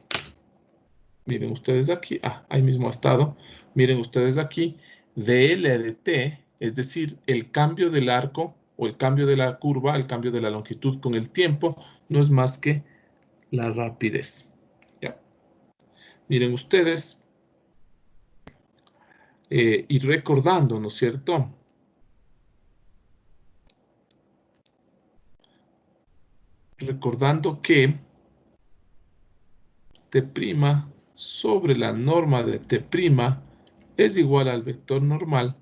Miren ustedes aquí, ahí mismo ha estado. Miren ustedes aquí, dl de t, es decir, el cambio del arco o el cambio de la curva, el cambio de la longitud con el tiempo, no es más que la rapidez. ¿Ya? Miren ustedes, y recordando, ¿no es cierto? Recordando que T' sobre la norma de T' es igual al vector normal.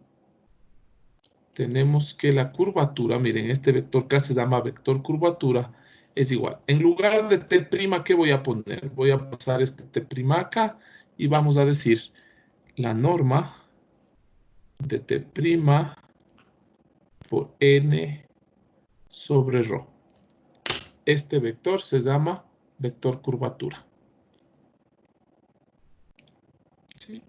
Tenemos que la curvatura, miren, este vector K se llama vector curvatura, es igual. En lugar de T', ¿qué voy a poner? Voy a pasar este T' acá y vamos a decir la norma de T' por N sobre ρ. Este vector se llama vector curvatura. ¿Sí?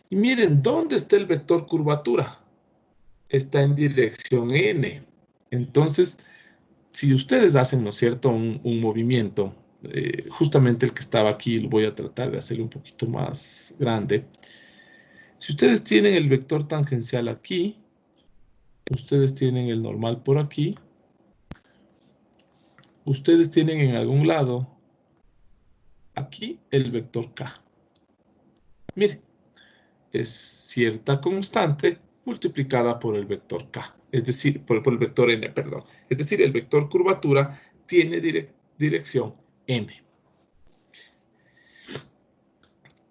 Y miren, ¿dónde está el vector curvatura? Está en dirección N. Entonces, si ustedes hacen, ¿no es cierto?, un movimiento, justamente el que estaba aquí, lo voy a tratar de hacer un poquito más grande. Si ustedes tienen el vector tangencial aquí, ustedes tienen el normal por aquí, ustedes tienen en algún lado aquí el vector K. Miren, es cierta constante multiplicada por el vector K, es decir, por el vector N, perdón. Es decir, el vector curvatura tiene dirección N.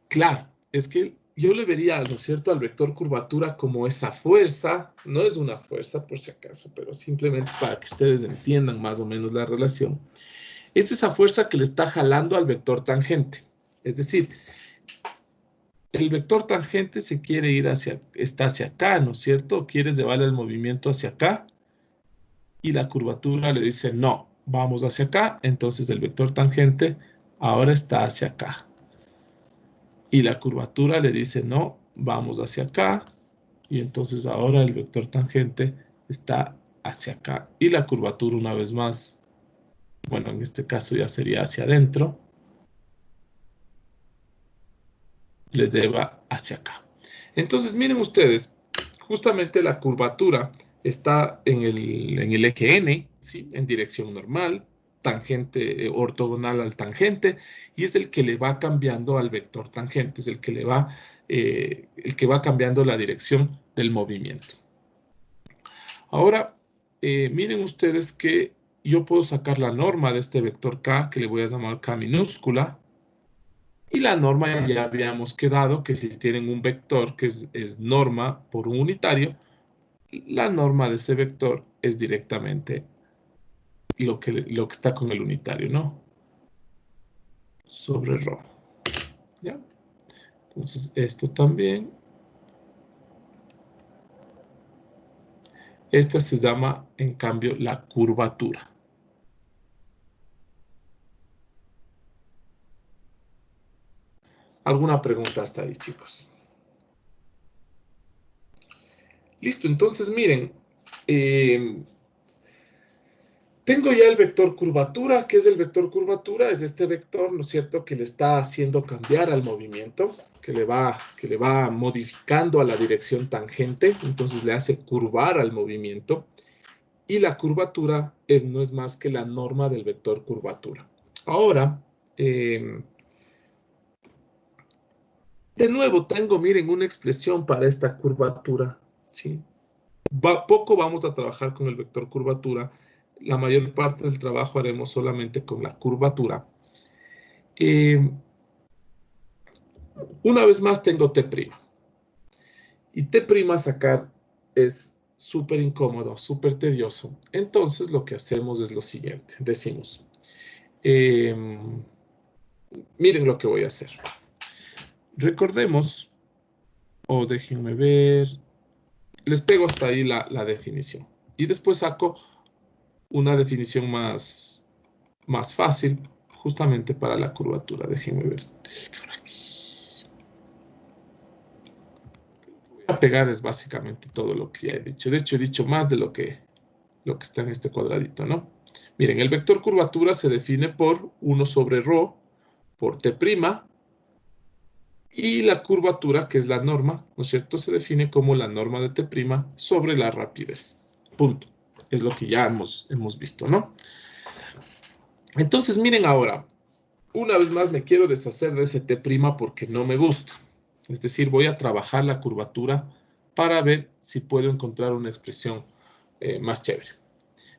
Claro, es que yo le vería, ¿no es cierto?, al vector curvatura como esa fuerza. No es una fuerza, por si acaso, pero simplemente para que ustedes entiendan más o menos la relación. Es esa fuerza que le está jalando al vector tangente. Es decir, el vector tangente se quiere ir está hacia acá, ¿no es cierto? Quieres llevarle el movimiento hacia acá y la curvatura le dice, no, vamos hacia acá. Entonces el vector tangente ahora está hacia acá. Y la curvatura le dice, no, vamos hacia acá. Y entonces ahora el vector tangente está hacia acá. Y la curvatura una vez más, bueno, en este caso ya sería hacia adentro, les lleva hacia acá. Entonces miren ustedes, justamente la curvatura está en el eje N, ¿sí?, en dirección normal, tangente ortogonal al tangente, y es el que le va cambiando al vector tangente, es el que va cambiando la dirección del movimiento. Ahora, miren ustedes que yo puedo sacar la norma de este vector K, que le voy a llamar K minúscula, y la norma ya habíamos quedado que si tienen un vector que es norma por un unitario, la norma de ese vector es directamente lo que está con el unitario, ¿no? Sobre ρ. ¿Ya? Entonces, esto también. Esta se llama, en cambio, la curvatura. ¿Alguna pregunta hasta ahí, chicos? Listo, entonces miren, tengo ya el vector curvatura. ¿Qué es el vector curvatura? Es este vector, ¿no es cierto?, que le está haciendo cambiar al movimiento, que le va modificando a la dirección tangente, entonces le hace curvar al movimiento. Y la curvatura no es más que la norma del vector curvatura. Ahora, de nuevo tengo, miren, una expresión para esta curvatura, ¿sí? Poco vamos a trabajar con el vector curvatura. La mayor parte del trabajo haremos solamente con la curvatura. Una vez más tengo T'. Y T' sacar es súper incómodo, súper tedioso. Entonces lo que hacemos es lo siguiente. Decimos, miren lo que voy a hacer. Recordemos, o déjenme ver, les pego hasta ahí la definición. Y después saco una definición más fácil, justamente para la curvatura. Déjenme ver. Voy a pegar es básicamente todo lo que ya he dicho. De hecho, he dicho más de lo que está en este cuadradito, ¿no? Miren, el vector curvatura se define por 1 sobre ρ por T', y la curvatura, que es la norma, ¿no es cierto?, se define como la norma de T' sobre la rapidez. Punto. Es lo que ya hemos visto, ¿no? Entonces, miren ahora, una vez más me quiero deshacer de ese T' porque no me gusta. Es decir, voy a trabajar la curvatura para ver si puedo encontrar una expresión más chévere.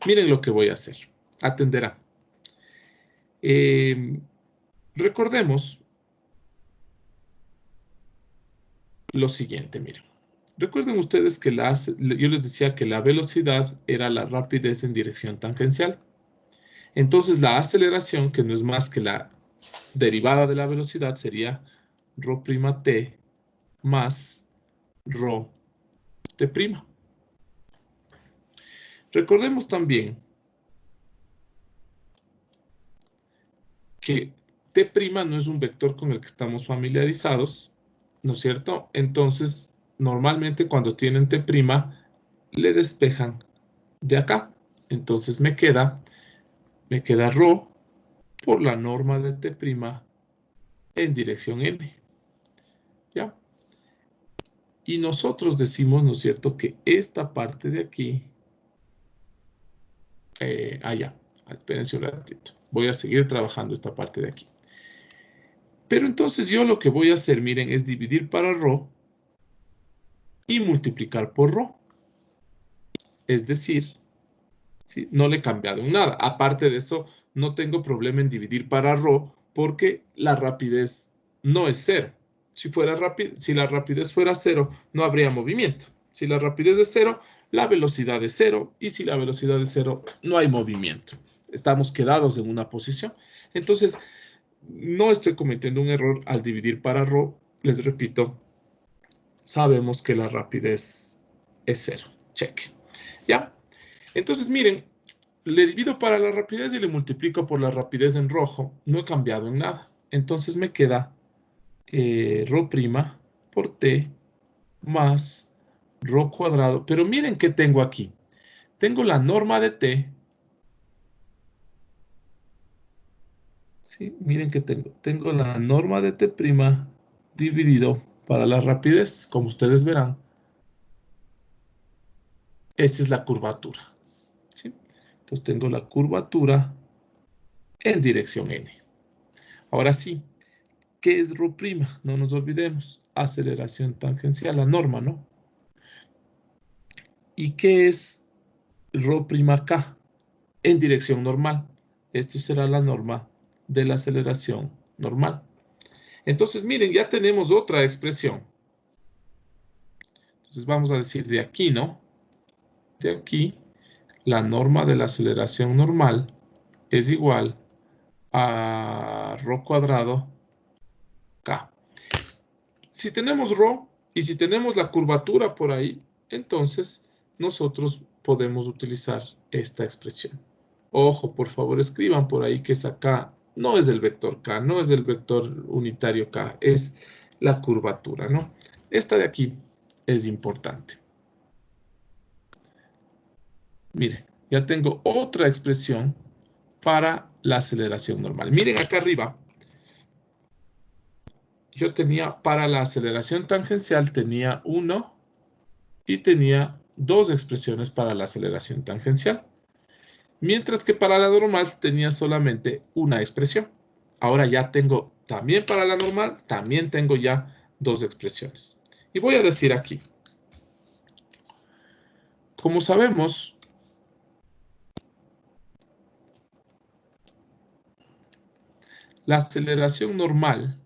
Miren lo que voy a hacer. Atenderá. Recordemos lo siguiente, miren. Recuerden ustedes que yo les decía que la velocidad era la rapidez en dirección tangencial. Entonces la aceleración, que no es más que la derivada de la velocidad, sería ρ't más ρt'. Recordemos también que T' no es un vector con el que estamos familiarizados, ¿no es cierto? Entonces, normalmente cuando tienen T', le despejan de acá. Entonces me queda ρ por la norma de T' en dirección n. ¿Ya? Y nosotros decimos, ¿no es cierto?, que esta parte de aquí, allá, espérense un ratito, voy a seguir trabajando esta parte de aquí. Pero entonces yo lo que voy a hacer, miren, es dividir para ρ y multiplicar por ρ. Es decir, ¿sí?, no le he cambiado en nada. Aparte de eso, no tengo problema en dividir para ρ porque la rapidez no es 0. Si la rapidez fuera cero, no habría movimiento. Si la rapidez es cero, la velocidad es cero. Y si la velocidad es cero, no hay movimiento. Estamos quedados en una posición. Entonces, no estoy cometiendo un error al dividir para ρ. Les repito, sabemos que la rapidez es cero. Check. ¿Ya? Entonces, miren, le divido para la rapidez y le multiplico por la rapidez en rojo. No he cambiado en nada. Entonces me queda ρ' por t más ρ cuadrado. Pero miren qué tengo aquí. Tengo la norma de t. ¿Sí? Miren que tengo. Tengo la norma de t' dividido para la rapidez, como ustedes verán. Esa es la curvatura. ¿Sí? Entonces tengo la curvatura en dirección n. Ahora sí, ¿qué es ρ'? No nos olvidemos. Aceleración tangencial, la norma, ¿no? ¿Y qué es ρ'k? En dirección normal. Esto será la norma de la aceleración normal. Entonces, miren, ya tenemos otra expresión. Entonces vamos a decir de aquí, ¿no? De aquí, la norma de la aceleración normal es igual a ρ cuadrado k. Si tenemos ρ y si tenemos la curvatura por ahí, entonces nosotros podemos utilizar esta expresión. Ojo, por favor, escriban por ahí que esa k no es el vector k, no es el vector unitario k, es la curvatura, ¿no? Esta de aquí es importante. Miren, ya tengo otra expresión para la aceleración normal. Miren acá arriba, yo tenía para la aceleración tangencial, tenía 1 y tenía 2 expresiones para la aceleración tangencial. Mientras que para la normal tenía solamente una expresión. Ahora ya tengo también para la normal, también tengo ya 2 expresiones. Y voy a decir aquí, como sabemos, la aceleración normal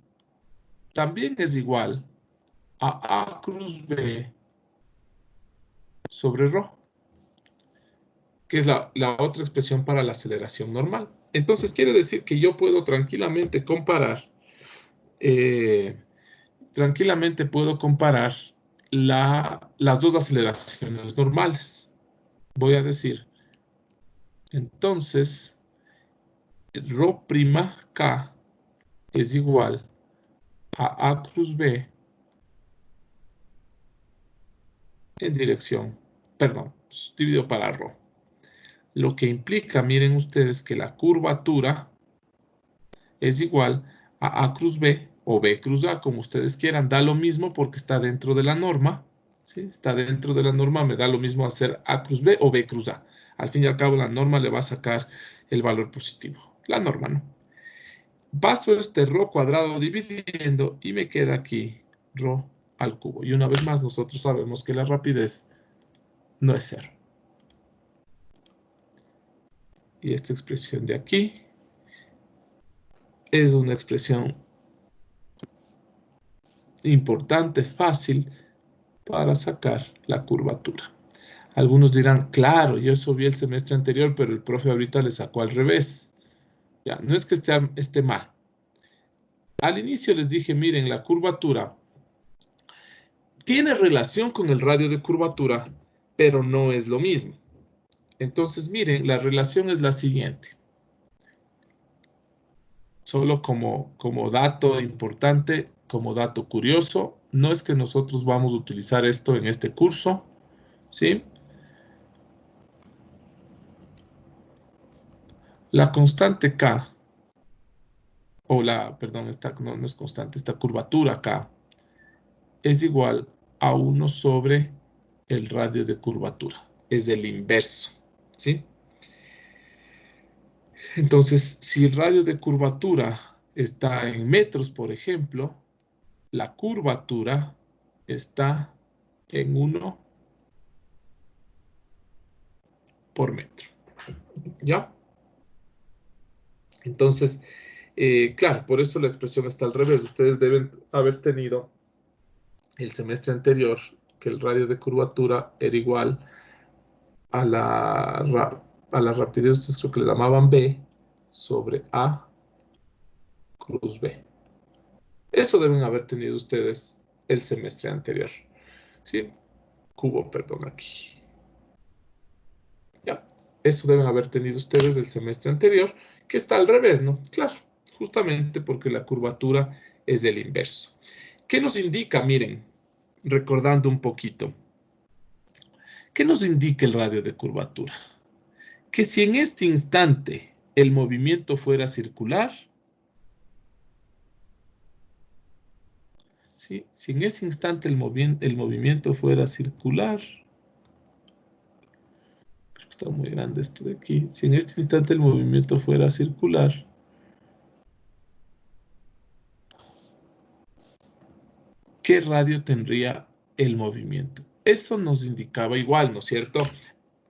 también es igual a A cruz B sobre ρ, que es la otra expresión para la aceleración normal. Entonces quiere decir que yo puedo tranquilamente comparar las dos aceleraciones normales. Voy a decir, entonces, ρ'k es igual a A cruz B en dirección, perdón, dividido para ρ. Lo que implica, miren ustedes, que la curvatura es igual a A cruz B o B cruz A, como ustedes quieran. Da lo mismo porque está dentro de la norma. ¿Sí? Está dentro de la norma, me da lo mismo hacer A cruz B o B cruz A. Al fin y al cabo, la norma le va a sacar el valor positivo. La norma, ¿no? Paso este ρ cuadrado dividiendo y me queda aquí ρ al cubo. Y una vez más, nosotros sabemos que la rapidez no es cero. Y esta expresión de aquí es una expresión importante, fácil, para sacar la curvatura. Algunos dirán, claro, yo eso vi el semestre anterior, pero el profe ahorita le sacó al revés. Ya, no es que esté mal. Al inicio les dije, miren, la curvatura tiene relación con el radio de curvatura, pero no es lo mismo. Entonces, miren, la relación es la siguiente. Solo como dato importante, como dato curioso, no es que nosotros vamos a utilizar esto en este curso, ¿sí? La constante K, perdón, no es constante, esta curvatura K, es igual a 1 sobre el radio de curvatura. Es el inverso, ¿sí? Entonces, si el radio de curvatura está en metros, por ejemplo, la curvatura está en 1 por metro. ¿Ya? Entonces, Claro, por eso la expresión está al revés. Ustedes deben haber tenido el semestre anterior que el radio de curvatura era igual a la rapidez, ustedes creo que le llamaban B sobre A cruz B. Eso deben haber tenido ustedes el semestre anterior. ¿Sí? Cubo, perdón, aquí. Ya. Eso deben haber tenido ustedes el semestre anterior, que está al revés, ¿no? Claro, justamente porque la curvatura es el inverso. ¿Qué nos indica? Miren, recordando un poquito. ¿Qué nos indica el radio de curvatura? Que si en este instante el movimiento fuera circular, ¿sí? Si en ese instante el movimiento fuera circular, creo que está muy grande esto de aquí, si en este instante el movimiento fuera circular, ¿qué radio tendría el movimiento? Eso nos indicaba igual, ¿no es cierto?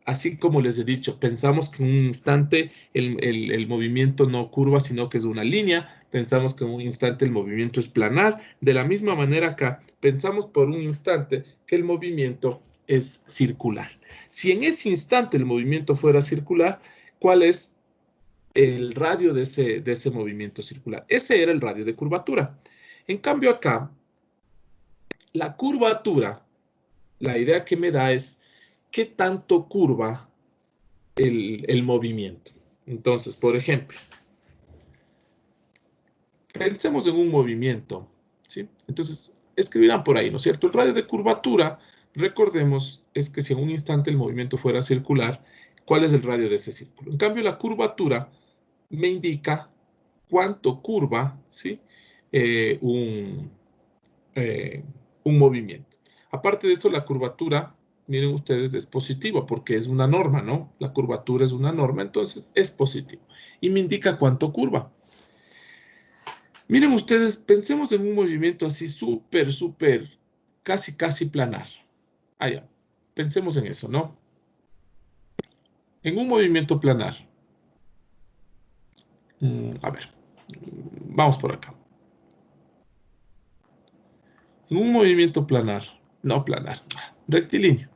Así como les he dicho, pensamos que en un instante el movimiento no curva, sino que es una línea. Pensamos que en un instante el movimiento es planar. De la misma manera acá, pensamos por un instante que el movimiento es circular. Si en ese instante el movimiento fuera circular, ¿cuál es el radio de ese movimiento circular? Ese era el radio de curvatura. En cambio acá, la curvatura, la idea que me da es qué tanto curva el movimiento. Entonces, por ejemplo, pensemos en un movimiento, ¿sí? Entonces, escribirán por ahí, ¿no es cierto? El radio de curvatura, recordemos, es que si en un instante el movimiento fuera circular, ¿cuál es el radio de ese círculo? En cambio, la curvatura me indica cuánto curva, ¿sí? Eh, un, eh, un movimiento. Aparte de eso, la curvatura, miren ustedes, es positiva porque es una norma, ¿no? La curvatura es una norma, entonces es positivo. Y me indica cuánto curva. Miren ustedes, pensemos en un movimiento así súper, súper, casi, casi planar. Allá, pensemos en eso, ¿no? En un movimiento planar. A ver, vamos por acá. En un movimiento planar, no planar, rectilíneo.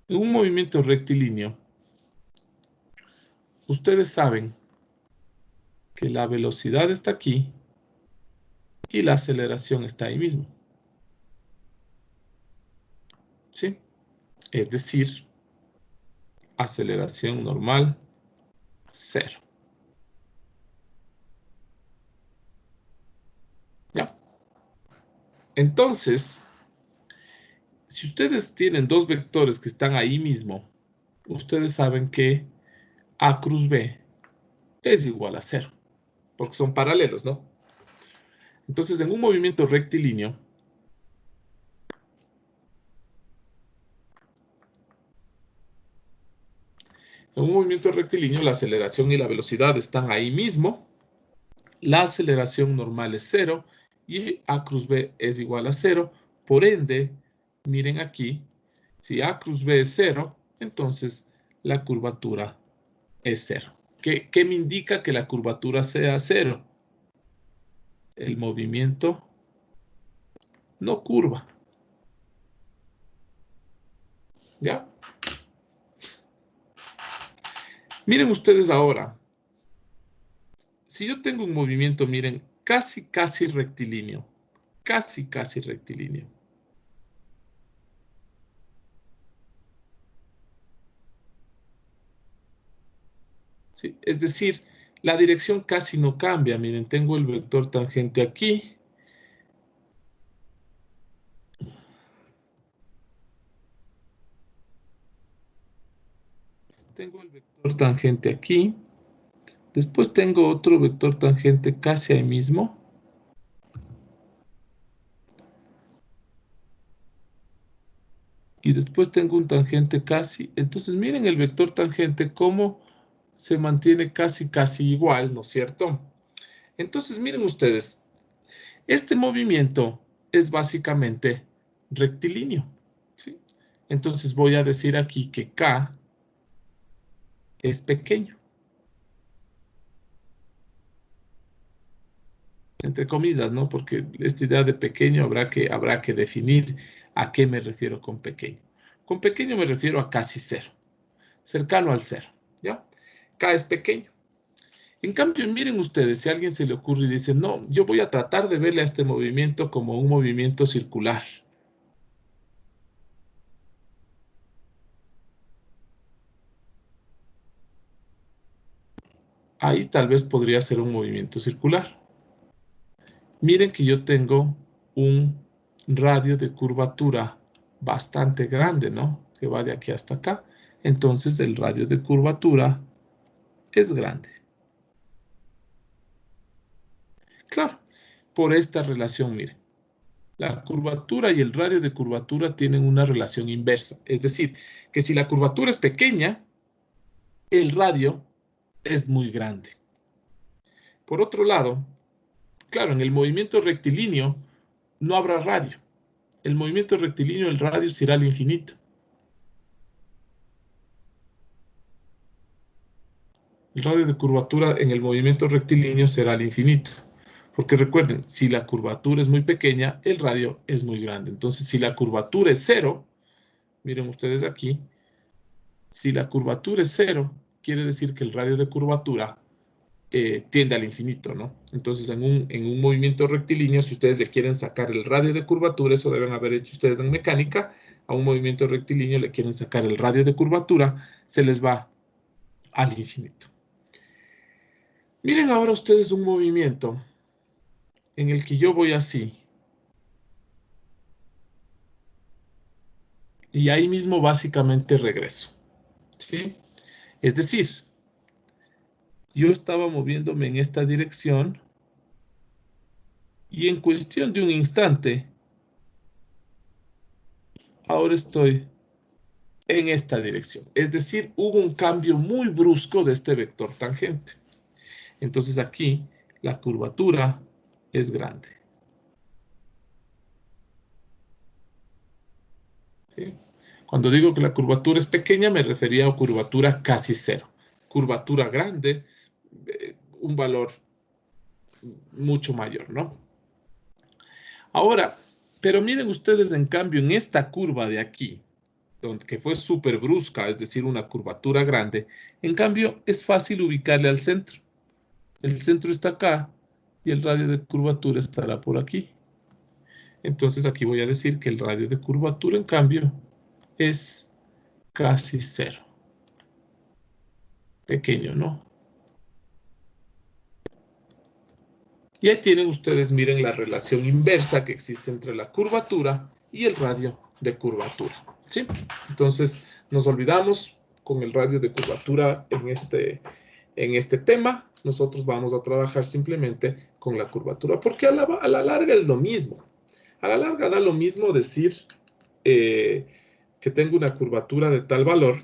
En un movimiento rectilíneo, ustedes saben que la velocidad está aquí y la aceleración está ahí mismo. ¿Sí? Es decir, aceleración normal, 0. ¿Ya? Entonces, si ustedes tienen dos vectores que están ahí mismo, ustedes saben que A cruz B es igual a 0, porque son paralelos, ¿no? Entonces, en un movimiento rectilíneo, la aceleración y la velocidad están ahí mismo, la aceleración normal es 0 y A cruz B es igual a 0, por ende, miren aquí, si A cruz B es 0, entonces la curvatura es 0. ¿Qué me indica que la curvatura sea 0? El movimiento no curva. ¿Ya? Miren ustedes ahora. Si yo tengo un movimiento, miren, casi, casi rectilíneo. Casi, casi rectilíneo. ¿Sí? Es decir, la dirección casi no cambia. Miren, tengo el vector tangente aquí. Tengo el vector tangente aquí. Después tengo otro vector tangente casi ahí mismo. Y después tengo un tangente casi. Entonces miren el vector tangente cómo se mantiene casi, casi igual, ¿no es cierto? Entonces miren ustedes, este movimiento es básicamente rectilíneo, ¿sí? Entonces voy a decir aquí que K es pequeño. entre comillas, ¿no? Porque esta idea de pequeño habrá que definir a qué me refiero con pequeño. Con pequeño me refiero a casi cero, cercano al cero, ¿ya? K es pequeño. En cambio, miren ustedes, si a alguien se le ocurre y dice, no, yo voy a tratar de verle a este movimiento como un movimiento circular. Ahí tal vez podría ser un movimiento circular. Miren que yo tengo un radio de curvatura bastante grande, ¿no? Que va de aquí hasta acá. Entonces el radio de curvatura es grande. Claro, por esta relación, miren. La curvatura y el radio de curvatura tienen una relación inversa. Es decir, que si la curvatura es pequeña, el radio es muy grande. Por otro lado, claro, en el movimiento rectilíneo no habrá radio. El movimiento rectilíneo, el radio será al infinito. El radio de curvatura en el movimiento rectilíneo será al infinito. Porque recuerden, si la curvatura es muy pequeña, el radio es muy grande. Entonces, si la curvatura es cero, miren ustedes aquí, si la curvatura es cero, quiere decir que el radio de curvatura tiende al infinito, ¿no? Entonces, en un movimiento rectilíneo, si ustedes le quieren sacar el radio de curvatura, eso deben haber hecho ustedes en mecánica, a un movimiento rectilíneo le quieren sacar el radio de curvatura, se les va al infinito. Miren ahora ustedes un movimiento en el que yo voy así, y ahí mismo básicamente regreso, ¿sí? Es decir, yo estaba moviéndome en esta dirección y en cuestión de un instante, ahora estoy en esta dirección. Es decir, hubo un cambio muy brusco de este vector tangente. Entonces aquí la curvatura es grande. ¿Sí? Cuando digo que la curvatura es pequeña, me refería a curvatura casi cero. Curvatura grande, un valor mucho mayor, ¿no? Ahora, pero miren ustedes, en cambio, en esta curva de aquí, que fue súper brusca, es decir, una curvatura grande, en cambio, es fácil ubicarle al centro. El centro está acá y el radio de curvatura estará por aquí. Entonces aquí voy a decir que el radio de curvatura, en cambio, es casi cero. Pequeño, ¿no? Y ahí tienen ustedes, miren la relación inversa que existe entre la curvatura y el radio de curvatura. ¿Sí? Entonces nos olvidamos con el radio de curvatura en este tema. Nosotros vamos a trabajar simplemente con la curvatura, porque a la larga es lo mismo. A la larga da lo mismo decir que tengo una curvatura de tal valor,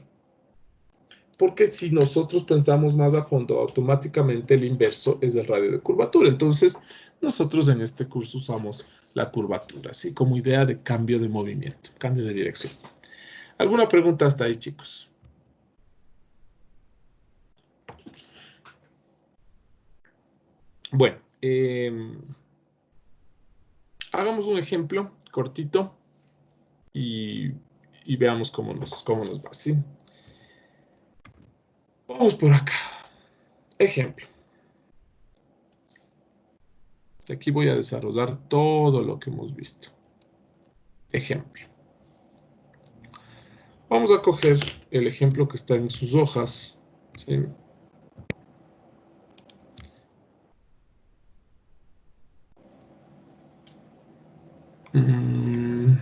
porque si nosotros pensamos más a fondo, automáticamente el inverso es el radio de curvatura. Entonces, nosotros en este curso usamos la curvatura, así como idea de cambio de movimiento, cambio de dirección. ¿Alguna pregunta hasta ahí, chicos? Bueno, hagamos un ejemplo cortito y veamos cómo nos va, ¿sí? Vamos por acá. Ejemplo. Aquí voy a desarrollar todo lo que hemos visto. Ejemplo. Vamos a coger el ejemplo que está en sus hojas, ¿sí? Mm.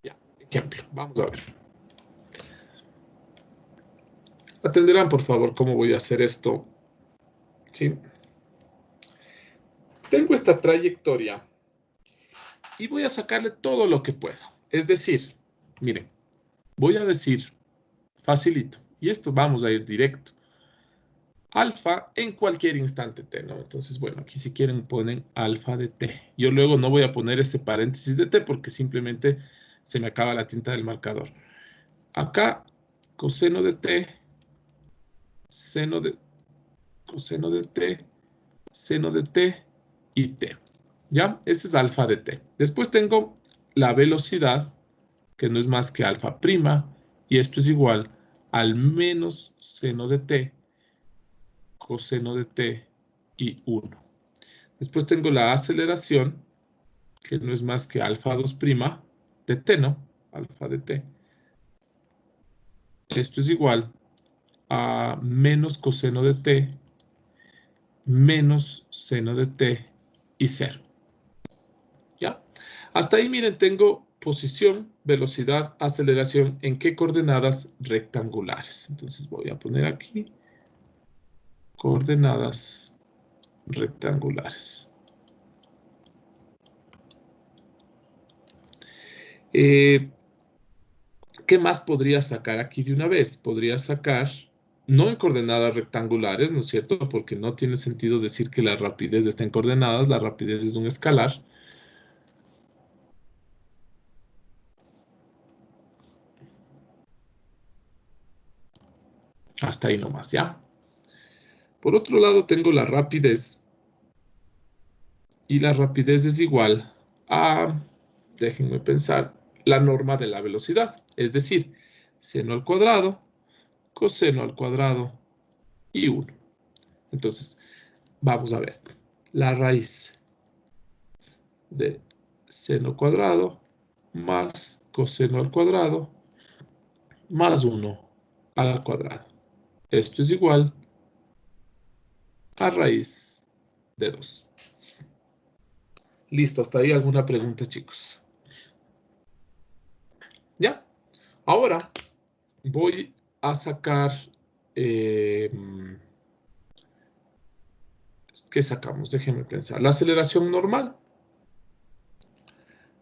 Ya, ejemplo. Vamos a ver. Atenderán, por favor, cómo voy a hacer esto. ¿Sí? Tengo esta trayectoria y voy a sacarle todo lo que pueda. Es decir, miren, voy a decir, facilito, y esto vamos a ir directo. Alfa en cualquier instante t, ¿no? Entonces, bueno, aquí si quieren ponen alfa de t. Yo luego no voy a poner ese paréntesis de t porque simplemente se me acaba la tinta del marcador. Acá, coseno de t, coseno de t, seno de t y t. ¿Ya? Ese es alfa de t. Después tengo la velocidad, que no es más que alfa prima, y esto es igual al menos seno de t, coseno de t y 1. Después tengo la aceleración, que no es más que alfa 2' de t, ¿no? Alfa de t. Esto es igual a menos coseno de t, menos seno de t y 0. ¿Ya? Hasta ahí, miren, tengo posición, velocidad, aceleración, ¿en qué coordenadas rectangulares? Entonces voy a poner aquí coordenadas rectangulares. ¿Qué más podría sacar aquí de una vez? Podría sacar, no en coordenadas rectangulares, ¿no es cierto? Porque no tiene sentido decir que la rapidez está en coordenadas, la rapidez es un escalar. Hasta ahí nomás, ¿ya? Por otro lado, tengo la rapidez. Y la rapidez es igual a, déjenme pensar, la norma de la velocidad. Es decir, seno al cuadrado, coseno al cuadrado y 1. Entonces, vamos a ver. La raíz de seno cuadrado más coseno al cuadrado más 1 al cuadrado. Esto es igual a raíz de 2. Listo, hasta ahí alguna pregunta, chicos. ¿Ya? Ahora voy a sacar... ¿qué sacamos? Déjenme pensar. La aceleración normal.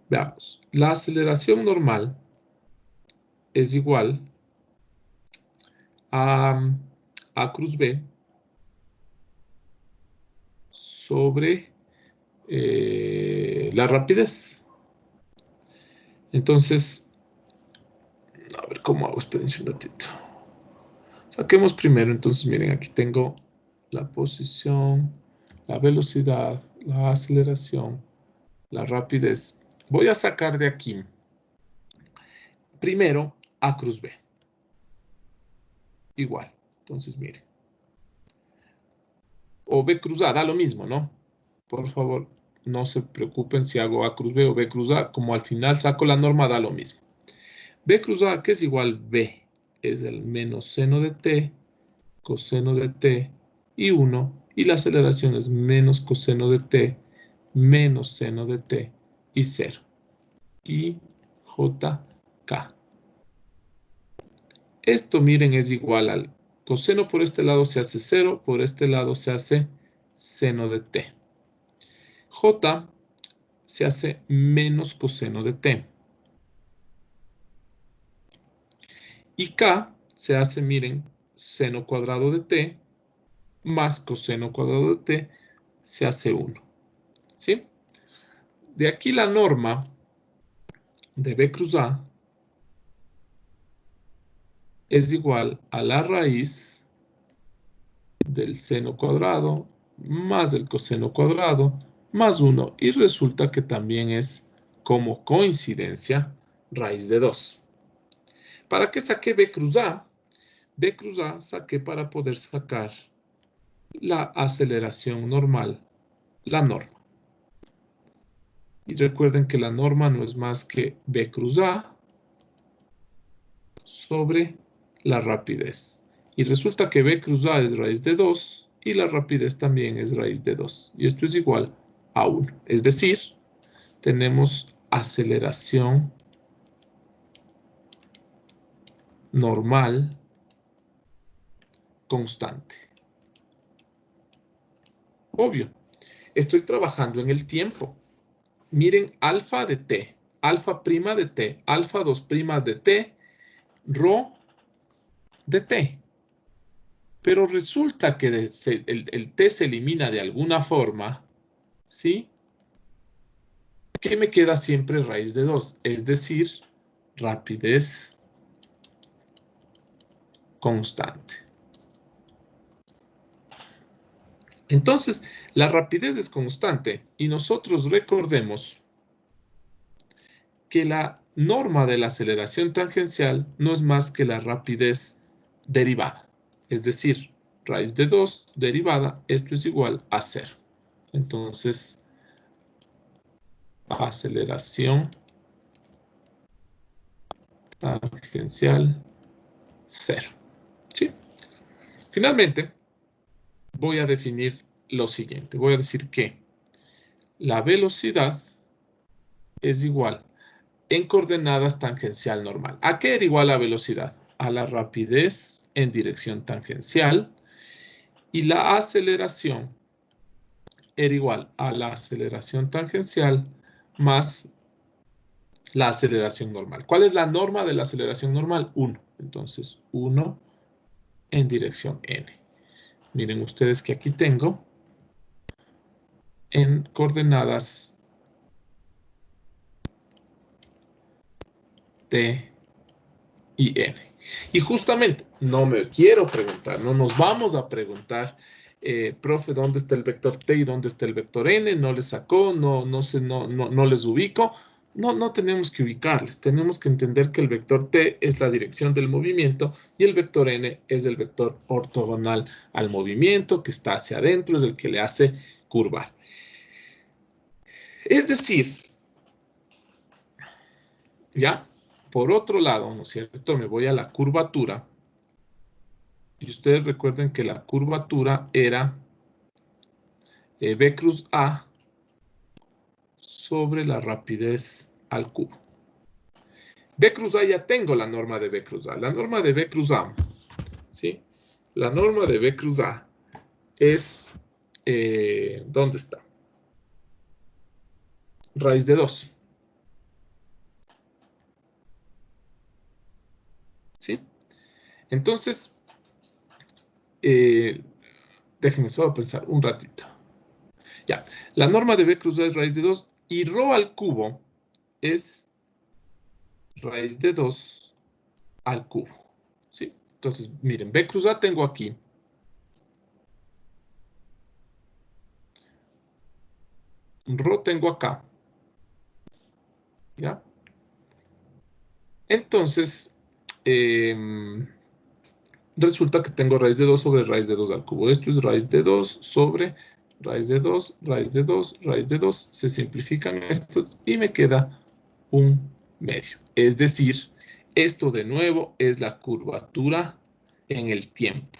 Veamos. La aceleración normal es igual a A cruz B sobre la rapidez. Entonces, a ver cómo hago. Espérense un ratito. Saquemos primero. Entonces, miren, aquí tengo la posición, la velocidad, la aceleración, la rapidez. Voy a sacar de aquí primero A cruz B. Igual. Entonces, miren. O B cruz A, da lo mismo, ¿no? Por favor, no se preocupen si hago A cruz B o B cruz A, como al final saco la norma, da lo mismo. B cruz A, que es igual B, es el menos seno de t, coseno de t y 1, y la aceleración es menos coseno de t, menos seno de t y 0. Y JK. Esto, miren, es igual al coseno por este lado se hace 0, por este lado se hace seno de t. J se hace menos coseno de t. Y K se hace, miren, seno cuadrado de t más coseno cuadrado de t se hace 1. ¿Sí? De aquí la norma de B cruz A es igual a la raíz del seno cuadrado más el coseno cuadrado más 1. Y resulta que también es, como coincidencia, raíz de 2. ¿Para qué saqué B cruz A? B cruz A saqué para poder sacar la aceleración normal, la norma. Y recuerden que la norma no es más que B cruz A sobre la rapidez. Y resulta que B cruz A es raíz de 2 y la rapidez también es raíz de 2. Y esto es igual a 1. Es decir, tenemos aceleración normal constante. Obvio, estoy trabajando en el tiempo. Miren, alfa de t, alfa prima de t, alfa 2' de t rho de t. Pero resulta que el t se elimina de alguna forma, ¿sí? Que me queda siempre raíz de 2, es decir, rapidez constante. Entonces, la rapidez es constante y nosotros recordemos que la norma de la aceleración tangencial no es más que la rapidez derivada. Es decir, raíz de 2 derivada, esto es igual a 0. Entonces, aceleración tangencial 0. ¿Sí? Finalmente, voy a definir lo siguiente. Voy a decir que la velocidad es igual en coordenadas tangencial normal. ¿A qué era igual la velocidad? A la rapidez en dirección tangencial, y la aceleración era igual a la aceleración tangencial más la aceleración normal. ¿Cuál es la norma de la aceleración normal? 1. Entonces, 1 en dirección n. Miren ustedes que aquí tengo en coordenadas t y n. Y justamente, no me quiero preguntar, no nos vamos a preguntar, profe, ¿dónde está el vector t y dónde está el vector n? No les sacó, no les ubico. No tenemos que ubicarles, tenemos que entender que el vector t es la dirección del movimiento y el vector n es el vector ortogonal al movimiento que está hacia adentro, es el que le hace curvar. Es decir, ¿ya? Por otro lado, ¿no es cierto? Me voy a la curvatura. Y ustedes recuerden que la curvatura era B cruz A sobre la rapidez al cubo. B cruz A ya tengo la norma de B cruz A. La norma de B cruz A, ¿sí? La norma de B cruz A es, ¿dónde está? Raíz de 2. ¿Sí? Entonces, déjenme solo pensar un ratito. Ya, la norma de B cruz A es raíz de 2 y rho al cubo es raíz de 2 al cubo. ¿Sí? Entonces, miren, B cruz A tengo aquí. Rho tengo acá. ¿Ya? Entonces, resulta que tengo raíz de 2 sobre raíz de 2 al cubo. Esto es raíz de 2 sobre raíz de 2, raíz de 2, raíz de 2. Se simplifican estos y me queda un medio. Es decir, esto de nuevo es la curvatura en el tiempo.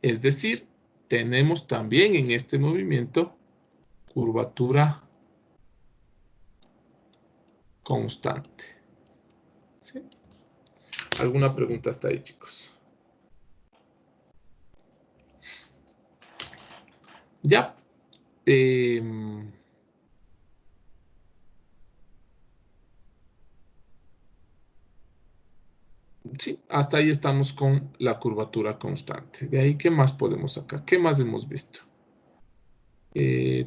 Es decir, tenemos también en este movimiento curvatura constante. ¿Sí? ¿Alguna pregunta hasta ahí, chicos? Ya. Sí, hasta ahí estamos con la curvatura constante. De ahí, ¿qué más podemos sacar? ¿Qué más hemos visto?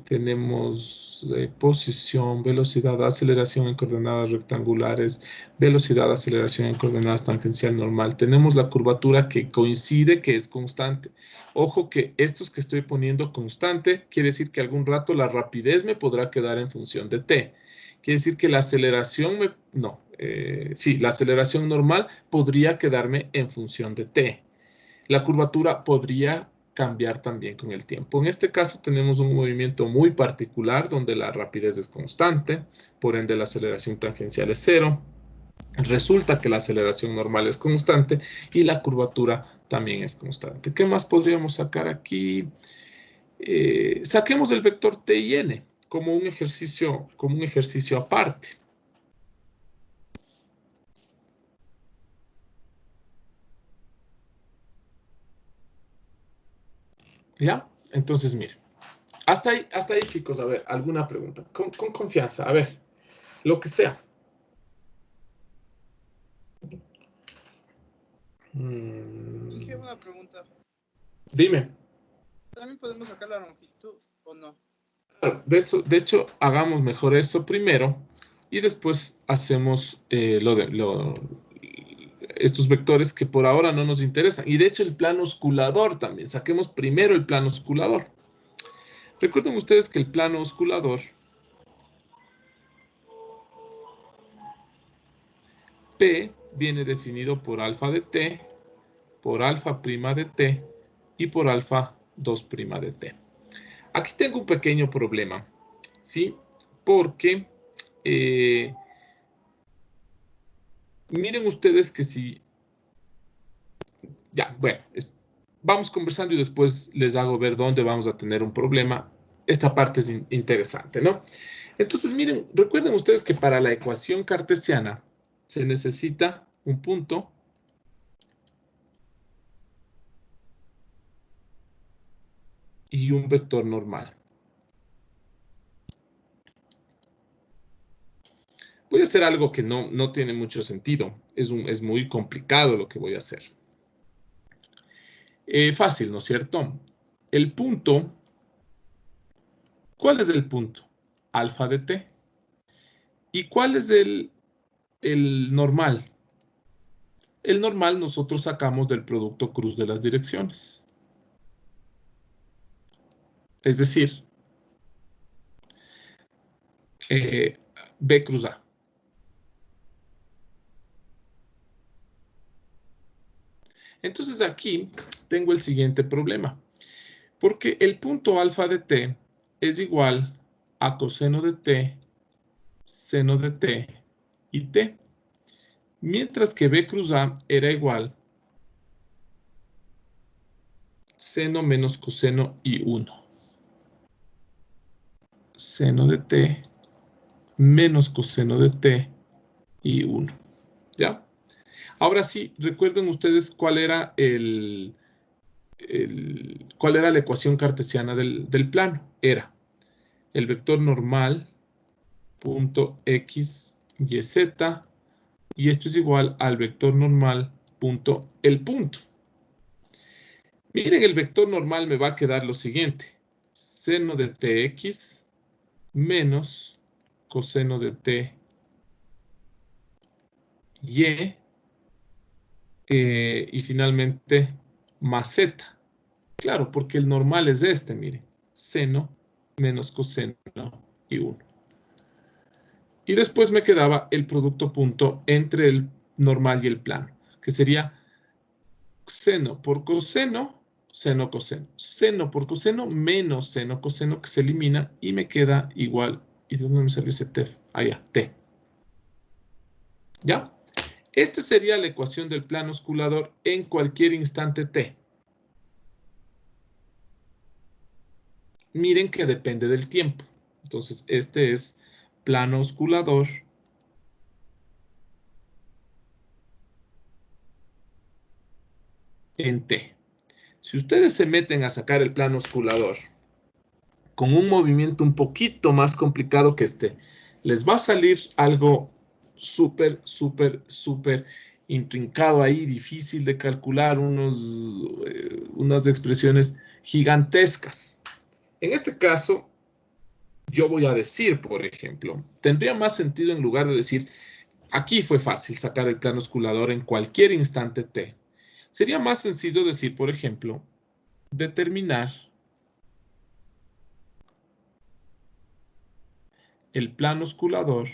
Tenemos posición, velocidad, aceleración en coordenadas rectangulares, velocidad, aceleración en coordenadas tangencial normal. Tenemos la curvatura que coincide, que es constante. Ojo que estos que estoy poniendo constante, quiere decir que algún rato la rapidez me podrá quedar en función de t. Quiere decir que la aceleración sí, la aceleración normal podría quedarme en función de t. La curvatura podría cambiar también con el tiempo. En este caso tenemos un movimiento muy particular donde la rapidez es constante, por ende la aceleración tangencial es 0. Resulta que la aceleración normal es constante y la curvatura también es constante. ¿Qué más podríamos sacar aquí? Saquemos el vector t y n como un ejercicio aparte. ¿Ya? Entonces, miren. Hasta ahí, chicos, a ver, alguna pregunta. Con confianza, a ver, lo que sea. pregunta. Dime. ¿También podemos sacar la longitud o no? Claro, de hecho, hagamos mejor eso primero y después hacemos estos vectores que por ahora no nos interesan. Y de hecho el plano osculador también. Saquemos primero el plano osculador. Recuerden ustedes que el plano osculador P viene definido por alfa de t, por alfa prima de t y por alfa 2' de t. Aquí tengo un pequeño problema, ¿sí? Porque miren ustedes que si... Ya, bueno, vamos conversando y después les hago ver dónde vamos a tener un problema. Esta parte es interesante, ¿no? Entonces, miren, recuerden ustedes que para la ecuación cartesiana se necesita un punto y un vector normal. Voy a hacer algo que no tiene mucho sentido. Es muy complicado lo que voy a hacer. Fácil, ¿no es cierto? El punto, ¿cuál es el punto? Alfa de t. ¿Y cuál es el normal? El normal nosotros sacamos del producto cruz de las direcciones. Es decir, B cruz A. Entonces aquí tengo el siguiente problema. Porque el punto alfa de t es igual a coseno de t, seno de t y t. Mientras que B cruz A era igual seno menos coseno y 1. Seno de t menos coseno de t y 1. ¿Ya? Ahora sí, recuerden ustedes cuál era cuál era la ecuación cartesiana del plano. Era el vector normal punto x, y, z, y esto es igual al vector normal punto el punto. Miren, el vector normal me va a quedar lo siguiente. Seno de tx menos coseno de t y finalmente más z. Claro, porque el normal es este, miren. Seno menos coseno y 1. Y después me quedaba el producto punto entre el normal y el plano, que sería seno por coseno, seno coseno. Seno por coseno menos seno coseno, que se elimina y me queda igual. ¿Y de dónde me salió ese t? Allá, t. ¿Ya? Esta sería la ecuación del plano osculador en cualquier instante t. Miren que depende del tiempo. Entonces, este es plano osculador en t. Si ustedes se meten a sacar el plano osculador con un movimiento un poquito más complicado que este, les va a salir algo súper, súper, súper intrincado ahí, difícil de calcular, unas expresiones gigantescas. En este caso, yo voy a decir, por ejemplo, tendría más sentido en lugar de decir, aquí fue fácil sacar el plano osculador en cualquier instante t. Sería más sencillo decir, por ejemplo, determinar el plano osculador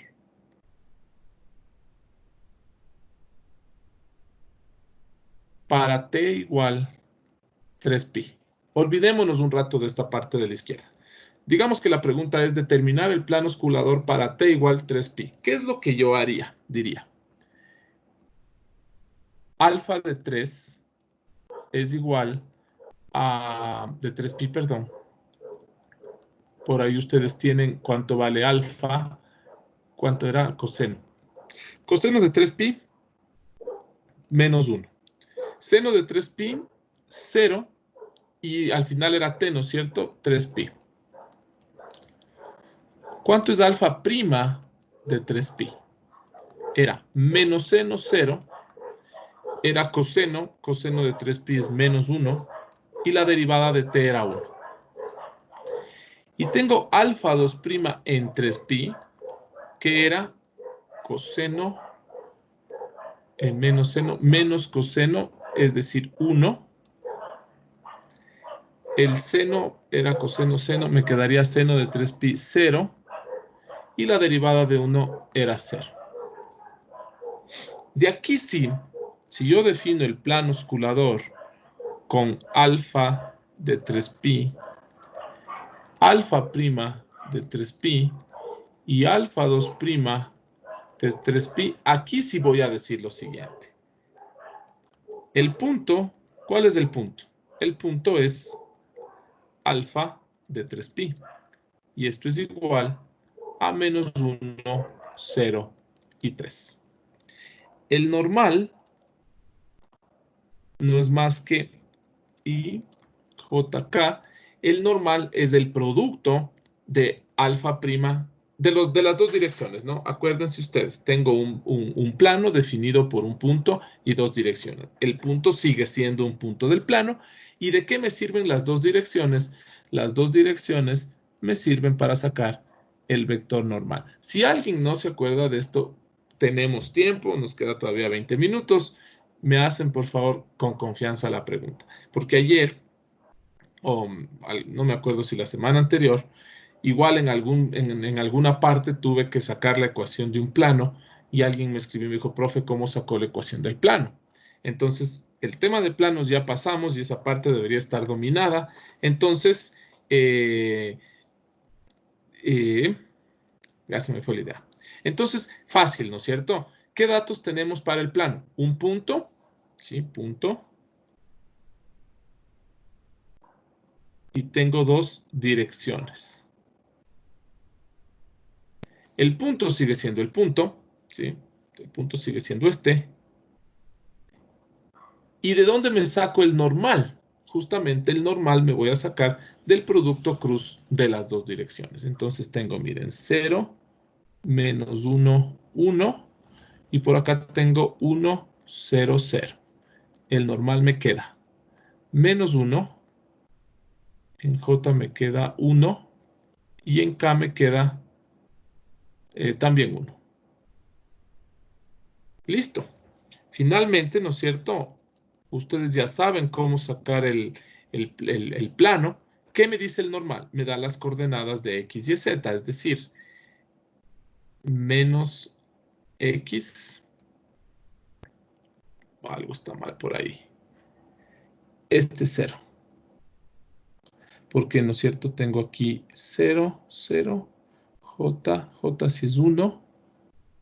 para t igual 3pi. Olvidémonos un rato de esta parte de la izquierda. Digamos que la pregunta es determinar el plano osculador para t igual 3pi. ¿Qué es lo que yo haría? Diría, alfa de 3 es igual a, de 3pi, perdón. Por ahí ustedes tienen cuánto vale alfa, cuánto era coseno. Coseno de 3pi, menos 1. Seno de 3pi, 0. Y al final era t, ¿no es cierto? 3pi. ¿Cuánto es alfa prima de 3pi? Era menos seno 0 era coseno. Coseno de 3pi es menos 1. Y la derivada de t era 1. Y tengo alfa 2' en 3pi, que era coseno menos seno menos coseno, es decir, 1. El seno era coseno seno, me quedaría seno de 3pi 0. Y la derivada de 1 era 0. De aquí sí, si yo defino el plano osculador con alfa de 3pi, alfa prima de 3pi y alfa 2' de 3pi, aquí sí voy a decir lo siguiente. El punto, ¿cuál es el punto? El punto es alfa de 3pi. Y esto es igual a menos 1, 0 y 3. El normal no es más que IJK. El normal es el producto de alfa prima de las dos direcciones, ¿no? Acuérdense ustedes, tengo un plano definido por un punto y dos direcciones. El punto sigue siendo un punto del plano. ¿Y de qué me sirven las dos direcciones? Las dos direcciones me sirven para sacar el vector normal. Si alguien no se acuerda de esto, tenemos tiempo, nos queda todavía 20 minutos. Me hacen, por favor, con confianza la pregunta. Porque ayer, o no me acuerdo si la semana anterior, igual en alguna parte tuve que sacar la ecuación de un plano y alguien me escribió y me dijo, profe, ¿cómo sacó la ecuación del plano? Entonces, el tema de planos ya pasamos y esa parte debería estar dominada. Entonces, ya se me fue la idea. Entonces, fácil, ¿no es cierto? ¿Qué datos tenemos para el plano? Un punto, ¿sí? Punto. Y tengo dos direcciones. El punto sigue siendo el punto, ¿sí? El punto sigue siendo este. ¿Y de dónde me saco el normal? Justamente el normal me voy a sacar del producto cruz de las dos direcciones. Entonces tengo, miren, 0, menos 1, 1. Y por acá tengo 1, 0, 0. El normal me queda menos 1. En J me queda 1. Y en K me queda también 1. Listo. Finalmente, ¿no es cierto? Ustedes ya saben cómo sacar el plano. ¿Qué me dice el normal? Me da las coordenadas de X y Z, es decir, menos X. Algo está mal por ahí. Este 0. Porque, ¿no es cierto? Tengo aquí 0, 0, J, J si es 1.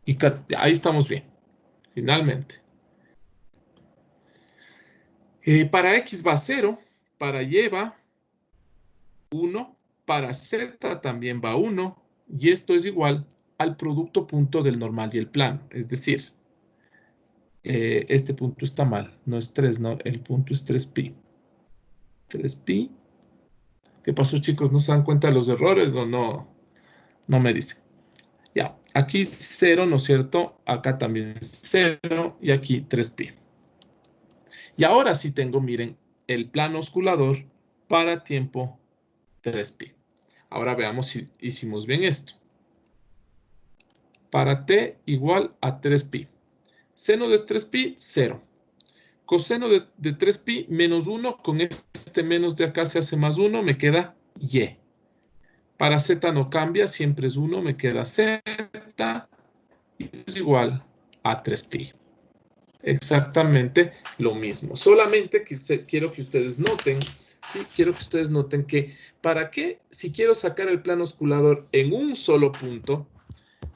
Y K, ahí estamos bien. Finalmente. Para X va 0. Para Y va 1. Para Z también va 1. Y esto es igual al producto punto del normal y el plano. Es decir, este punto está mal. No es 3, no. El punto es 3pi. 3pi. ¿Qué pasó, chicos? ¿No se dan cuenta de los errores? No me dice. Ya, aquí 0, ¿no es cierto? Acá también 0 y aquí 3pi. Y ahora sí tengo, miren, el plano osculador para tiempo 3pi. Ahora veamos si hicimos bien esto. Para t igual a 3pi. Seno de 3pi, 0. Coseno de 3pi menos 1, con este menos de acá se hace más 1, me queda y. Para z no cambia, siempre es 1, me queda z, y es igual a 3pi. Exactamente lo mismo. Solamente que quiero que ustedes noten, ¿sí? Quiero que ustedes noten que, ¿para qué? Si quiero sacar el plano osculador en un solo punto,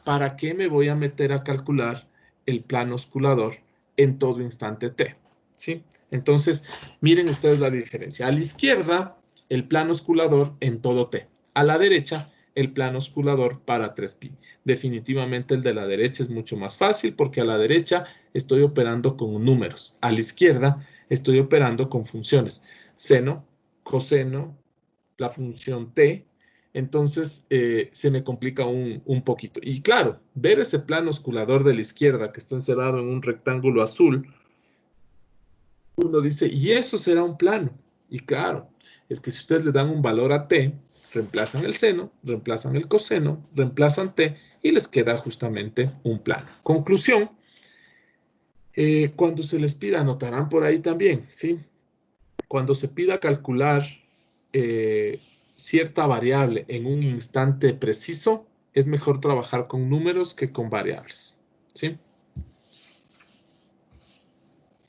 ¿para qué me voy a meter a calcular el plano osculador en todo instante t? ¿Sí? Entonces, miren ustedes la diferencia. A la izquierda, el plano osculador en todo t. A la derecha, el plano osculador para 3pi. Definitivamente el de la derecha es mucho más fácil porque a la derecha estoy operando con números. A la izquierda estoy operando con funciones. Seno, coseno, la función t. Entonces se me complica un poquito. Y claro, ver ese plano osculador de la izquierda que está encerrado en un rectángulo azul Uno dice, y eso será un plano. Y claro, es que si ustedes le dan un valor a t, reemplazan el seno, reemplazan el coseno, reemplazan t y les queda justamente un plano. Conclusión, cuando se les pida, anotarán por ahí también, ¿sí? Cuando se pida calcular cierta variable en un instante preciso, es mejor trabajar con números que con variables, ¿sí?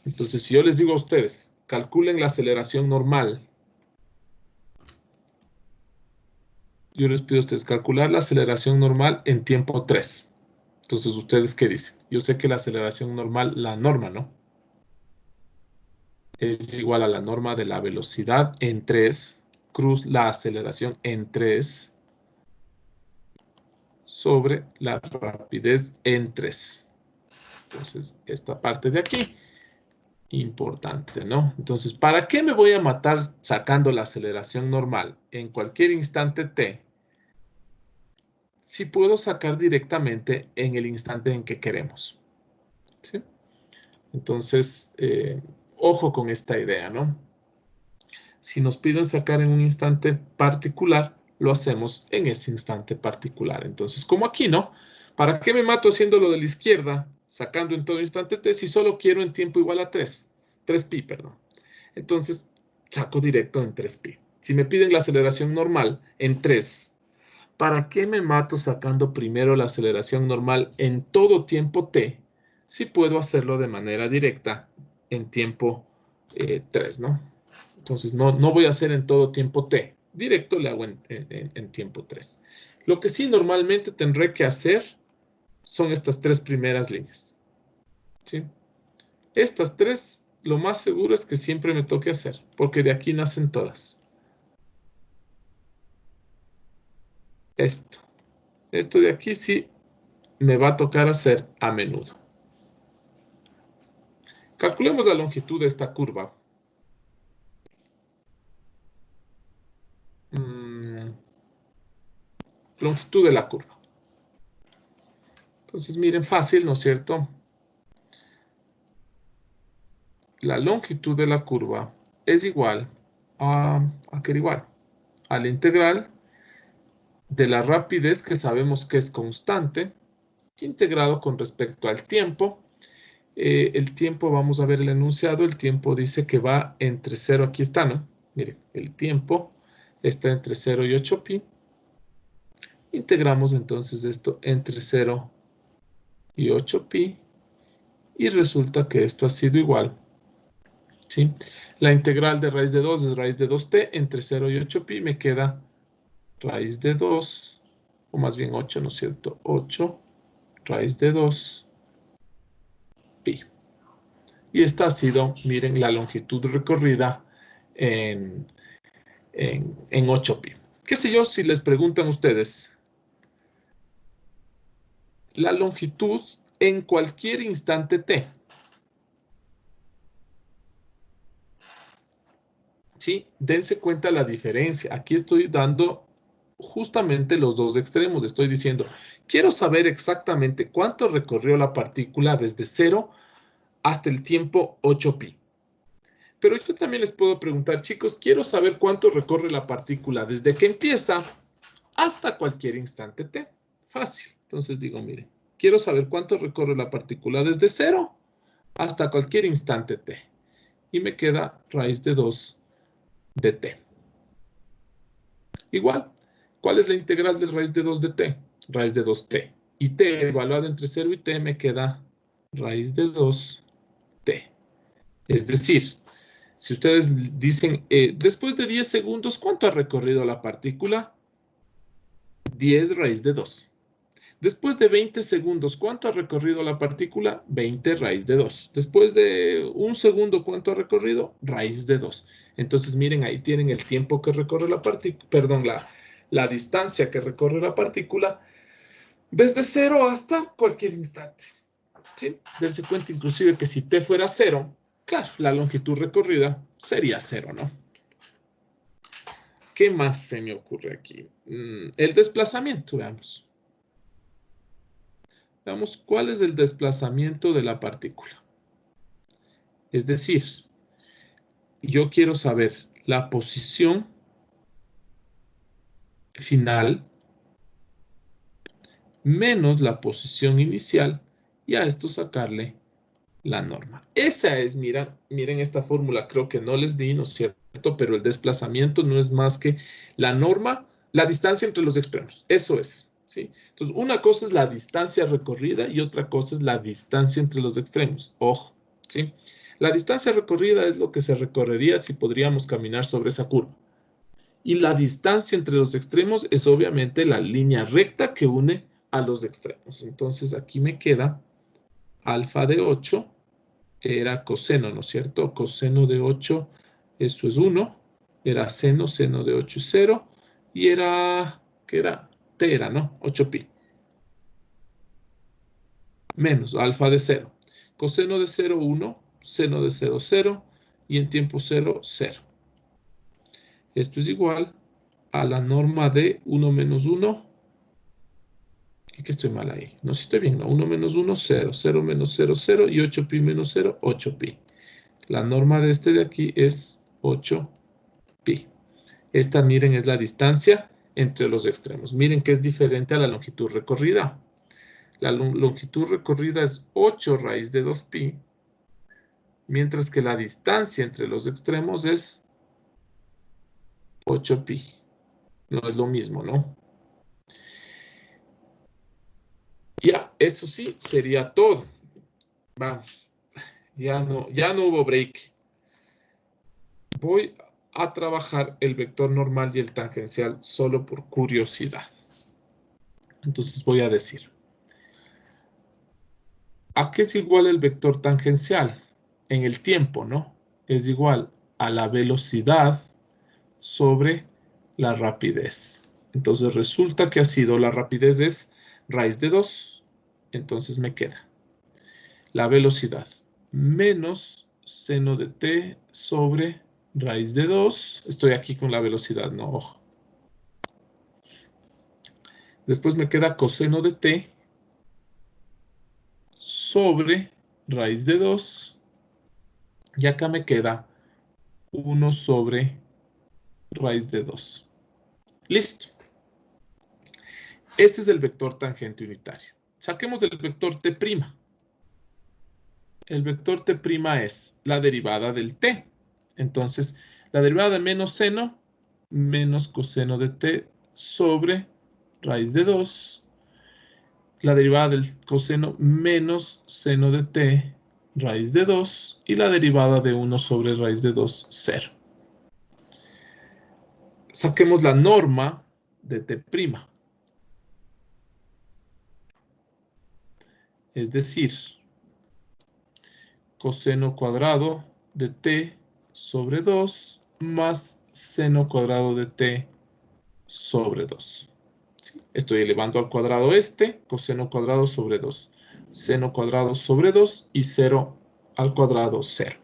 Entonces, si yo les digo a ustedes, calculen la aceleración normal, yo les pido a ustedes calcular la aceleración normal en tiempo 3. Entonces, ¿ustedes qué dicen? Yo sé que la aceleración normal, la norma, ¿no? Es igual a la norma de la velocidad en 3, cruz la aceleración en 3, sobre la rapidez en 3. Entonces, esta parte de aquí, importante, ¿no? Entonces, ¿para qué me voy a matar sacando la aceleración normal en cualquier instante t? Si puedo sacar directamente en el instante en que queremos, ¿sí? Entonces, ojo con esta idea, ¿no? Si nos piden sacar en un instante particular, lo hacemos en ese instante particular. Entonces, como aquí, ¿no? ¿Para qué me mato haciendo lo de la izquierda, sacando en todo instante t, si solo quiero en tiempo igual a 3pi, perdón. Entonces, saco directo en 3pi. Si me piden la aceleración normal en 3, ¿para qué me mato sacando primero la aceleración normal en todo tiempo t, si puedo hacerlo de manera directa en tiempo 3, ¿no? Entonces, no voy a hacer en todo tiempo t. Directo le hago en tiempo 3. Lo que sí normalmente tendré que hacer son estas 3 primeras líneas, ¿sí? Estas 3, lo más seguro es que siempre me toque hacer, porque de aquí nacen todas. Esto de aquí sí me va a tocar hacer a menudo. Calculemos la longitud de esta curva. Longitud de la curva. Entonces, miren, fácil, ¿no es cierto? La longitud de la curva es igual ¿a qué era igual? A la integral de la rapidez, que sabemos que es constante, integrado con respecto al tiempo. El tiempo, vamos a ver el enunciado, el tiempo dice que va entre 0, aquí está, ¿no? Miren, el tiempo está entre 0 y 8pi. Integramos entonces esto entre 0 y 8pi y resulta que esto ha sido igual, ¿sí? La integral de raíz de 2 es raíz de 2t, entre 0 y 8pi me queda raíz de 2, o más bien 8, ¿no es cierto? 8 raíz de 2 pi. Y esta ha sido, miren, la longitud recorrida en 8pi. ¿Qué sé yo si les preguntan ustedes? La longitud en cualquier instante t. ¿Sí? Dense cuenta la diferencia. Aquí estoy dando justamente los dos extremos. Estoy diciendo, quiero saber exactamente cuánto recorrió la partícula desde 0 hasta el tiempo 8pi. Pero yo también les puedo preguntar, chicos, quiero saber cuánto recorre la partícula desde que empieza hasta cualquier instante t. Fácil. Entonces digo, miren, quiero saber cuánto recorre la partícula desde 0 hasta cualquier instante t. Y me queda raíz de 2 de t. Igual, ¿cuál es la integral de raíz de 2 de t? Raíz de 2t. Y t evaluado entre 0 y t me queda raíz de 2t. Es decir, si ustedes dicen, después de 10 segundos, ¿cuánto ha recorrido la partícula? 10 raíz de 2. Después de 20 segundos, ¿cuánto ha recorrido la partícula? 20 raíz de 2. Después de un segundo, ¿cuánto ha recorrido? Raíz de 2. Entonces, miren, ahí tienen el tiempo que recorre la partícula, perdón, la distancia que recorre la partícula desde 0 hasta cualquier instante. ¿Sí? Dense cuenta inclusive que si t fuera 0, claro, la longitud recorrida sería 0, ¿no? ¿Qué más se me ocurre aquí? El desplazamiento, veamos. Veamos cuál es el desplazamiento de la partícula. Es decir, yo quiero saber la posición final menos la posición inicial y a esto sacarle la norma. Esa es, miren esta fórmula, creo que no les di, ¿no es cierto? Pero el desplazamiento no es más que la norma, la distancia entre los extremos. Eso es, ¿sí? Entonces, una cosa es la distancia recorrida y otra cosa es la distancia entre los extremos. Ojo, ¿sí? La distancia recorrida es lo que se recorrería si podríamos caminar sobre esa curva. Y la distancia entre los extremos es obviamente la línea recta que une a los extremos. Entonces, aquí me queda alfa de 8 era coseno, ¿no es cierto? Coseno de 8, eso es 1. Era seno, seno de 8 es 0. Y era, ¿qué era? T era, ¿no? 8pi. Menos alfa de 0. Coseno de 0, 1. Seno de 0, 0. Y en tiempo 0, 0. Esto es igual a la norma de 1 menos 1. ¿Y que estoy mal ahí? No, si estoy bien, ¿no? 1 menos 1, 0. 0 menos 0, 0. Y 8pi menos 0, 8pi. La norma de este de aquí es 8pi. Esta, miren, es la distancia entre los extremos. Miren que es diferente a la longitud recorrida. La longitud recorrida es 8 raíz de 2pi, mientras que la distancia entre los extremos es 8pi. No es lo mismo, ¿no? Ya, eso sí, sería todo. Vamos, ya no hubo break. Voy a trabajar el vector normal y el tangencial solo por curiosidad. Entonces voy a decir, ¿a qué es igual el vector tangencial? En el tiempo, ¿no? Es igual a la velocidad sobre la rapidez. Entonces resulta que ha sido la rapidez es raíz de 2. Entonces me queda la velocidad menos seno de t sobre raíz de 2. Estoy aquí con la velocidad, no, ojo. Después me queda coseno de t sobre raíz de 2. Y acá me queda 1 sobre raíz de 2. Listo. Este es el vector tangente unitario. Saquemos el vector t'. El vector t' es la derivada del t. Entonces, la derivada de menos seno, menos coseno de t sobre raíz de 2. La derivada del coseno menos seno de t raíz de 2. Y la derivada de 1 sobre raíz de 2, 0. Saquemos la norma de t'. Es decir, coseno cuadrado de t sobre 2 más seno cuadrado de t sobre 2. ¿Sí? Estoy elevando al cuadrado coseno cuadrado sobre 2. Seno cuadrado sobre 2 y 0 al cuadrado 0.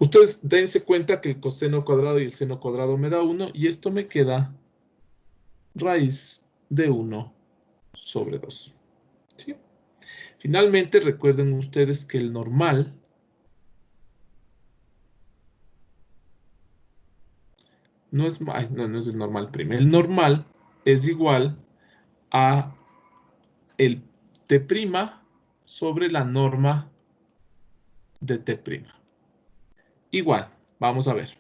Ustedes dense cuenta que el coseno cuadrado y el seno cuadrado me da 1 y esto me queda raíz de 1 sobre 2. ¿Sí? Finalmente, recuerden ustedes que el normal no es el normal primo. El normal es igual a el t' sobre la norma de t'. Igual, vamos a ver.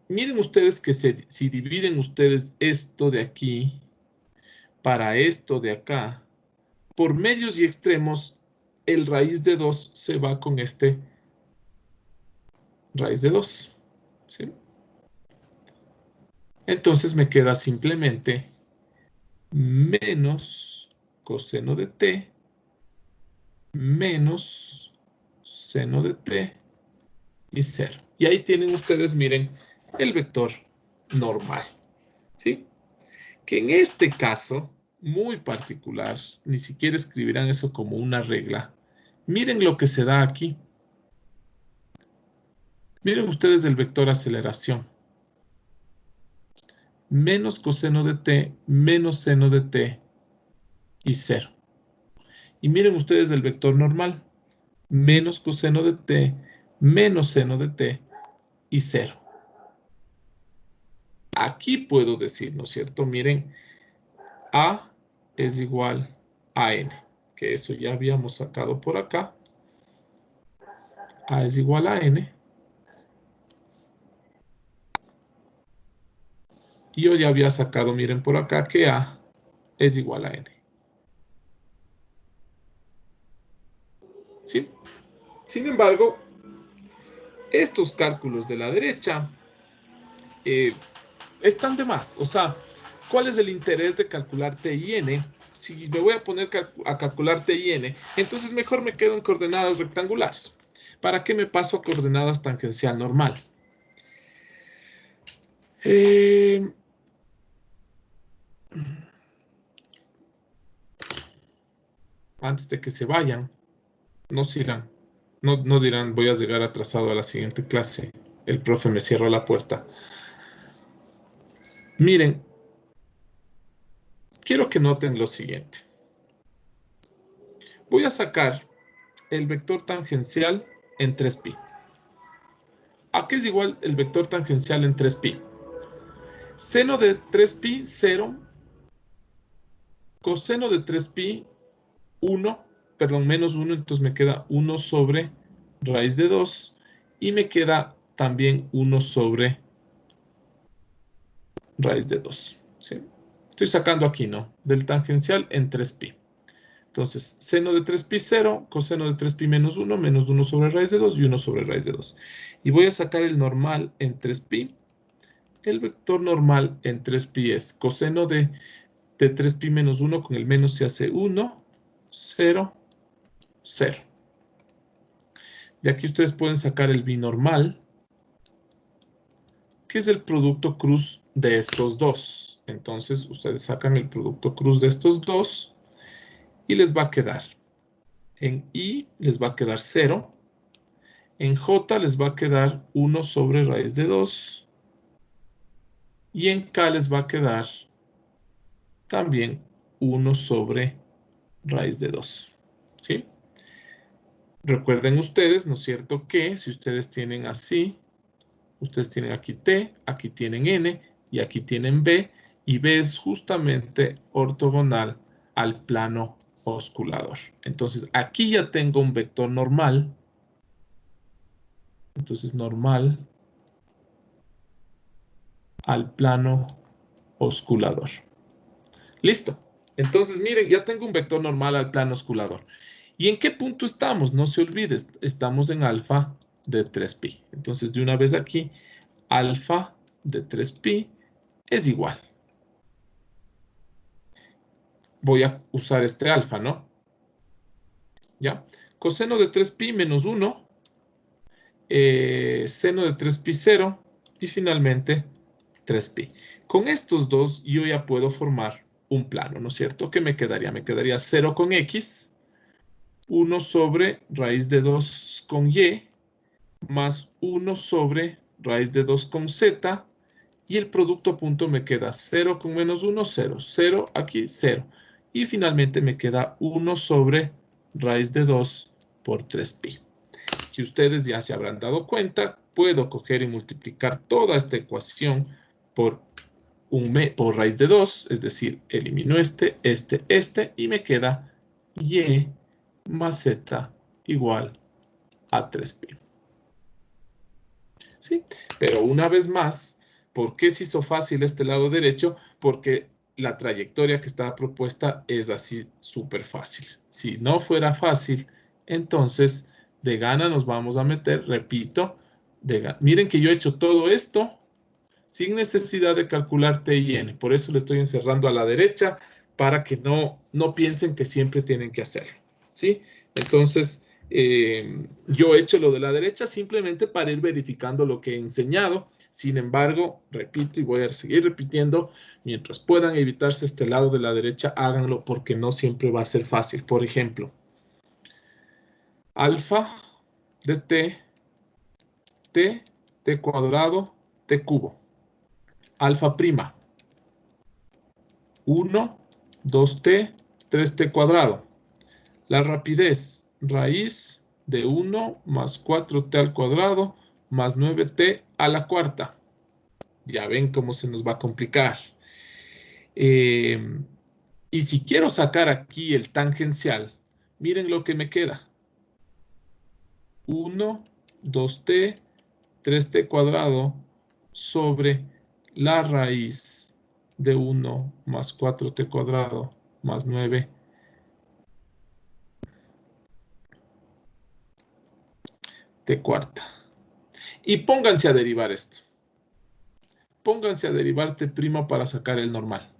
Miren ustedes que si dividen ustedes esto de aquí para esto de acá, por medios y extremos, el raíz de 2 se va con este raíz de 2. ¿Sí? Entonces me queda simplemente menos coseno de t menos seno de t y 0. Y ahí tienen ustedes, miren, el vector normal. ¿Sí? Que en este caso, muy particular, ni siquiera escribirán eso como una regla. Miren lo que se da aquí. Miren ustedes el vector aceleración. Menos coseno de t, menos seno de t y 0. Y miren ustedes el vector normal. Menos coseno de t, menos seno de t y 0. Aquí puedo decir, ¿no es cierto? Miren, a es igual a n, que eso ya habíamos sacado por acá. A es igual a n. Y yo ya había sacado, miren por acá, que a es igual a n. ¿Sí? Sin embargo, estos cálculos de la derecha están de más. O sea, ¿cuál es el interés de calcular t y n? Si me voy a poner a calcular t y n, entonces mejor me quedo en coordenadas rectangulares. ¿Para qué me paso a coordenadas tangencial normal? Antes de que se vayan, no dirán voy a llegar atrasado a la siguiente clase. El profe me cierra la puerta. Miren, quiero que noten lo siguiente. Voy a sacar el vector tangencial en 3pi. ¿A qué es igual el vector tangencial en 3pi? Seno de 3pi, 0. Coseno de 3pi, 1. Perdón, menos 1. Entonces me queda 1 sobre raíz de 2. Y me queda también 1 sobre raíz de 2. ¿Sí? Estoy sacando aquí, ¿no? Del tangencial en 3pi. Entonces, seno de 3pi, 0. Coseno de 3pi menos 1. Menos 1 sobre raíz de 2 y 1 sobre raíz de 2. Y voy a sacar el normal en 3pi. El vector normal en 3pi es coseno de 3pi menos 1, con el menos se hace 1, 0, 0. De aquí ustedes pueden sacar el binormal, que es el producto cruz de estos dos. Entonces ustedes sacan el producto cruz de estos dos y les va a quedar. En I les va a quedar 0. En J les va a quedar 1 sobre raíz de 2. Y en K les va a quedar también 1 sobre raíz de 2. ¿Sí? Recuerden ustedes, ¿no es cierto?, que si ustedes tienen así, ustedes tienen aquí T, aquí tienen N y aquí tienen B, y B es justamente ortogonal al plano osculador. Entonces, aquí ya tengo un vector normal. Entonces, normal al plano osculador. Listo. Entonces, miren, ya tengo un vector normal al plano osculador. ¿Y en qué punto estamos? No se olvide, estamos en alfa de 3pi. Entonces, de una vez aquí, alfa de 3pi es igual. Voy a usar este alfa, ¿no? ¿Ya? Coseno de 3pi menos 1, seno de 3pi 0 y finalmente 3pi. Con estos dos yo ya puedo formar un plano, ¿no es cierto? ¿Qué me quedaría? Me quedaría 0 con x, 1 sobre raíz de 2 con y, más 1 sobre raíz de 2 con z, y el producto a punto me queda 0 con menos 1, 0. 0 aquí, 0. Y finalmente me queda 1 sobre raíz de 2 por 3pi. Si ustedes ya se habrán dado cuenta, puedo coger y multiplicar toda esta ecuación por raíz de 2, es decir, elimino este, y me queda y más z igual a 3pi. ¿Sí? Pero una vez más, ¿por qué se hizo fácil este lado derecho? Porque la trayectoria que estaba propuesta es así súper fácil. Si no fuera fácil, entonces de gana nos vamos a meter, repito, miren que yo he hecho todo esto sin necesidad de calcular T y N. Por eso le estoy encerrando a la derecha para que no piensen que siempre tienen que hacerlo. ¿Sí? Entonces, yo he hecho lo de la derecha simplemente para ir verificando lo que he enseñado. Sin embargo, repito y voy a seguir repitiendo, mientras puedan evitarse este lado de la derecha, háganlo porque no siempre va a ser fácil. Por ejemplo, alfa de t cuadrado, t cubo. Alfa prima, 1, 2t, 3t cuadrado. La rapidez, raíz de 1 más 4t al cuadrado más 9t a la cuarta. Ya ven cómo se nos va a complicar. Y si quiero sacar aquí el tangencial, miren lo que me queda. 1, 2t, 3t cuadrado sobre la raíz de 1 más 4t cuadrado más 9 t cuarta. Y pónganse a derivar esto. Pónganse a derivar t' para sacar el normal.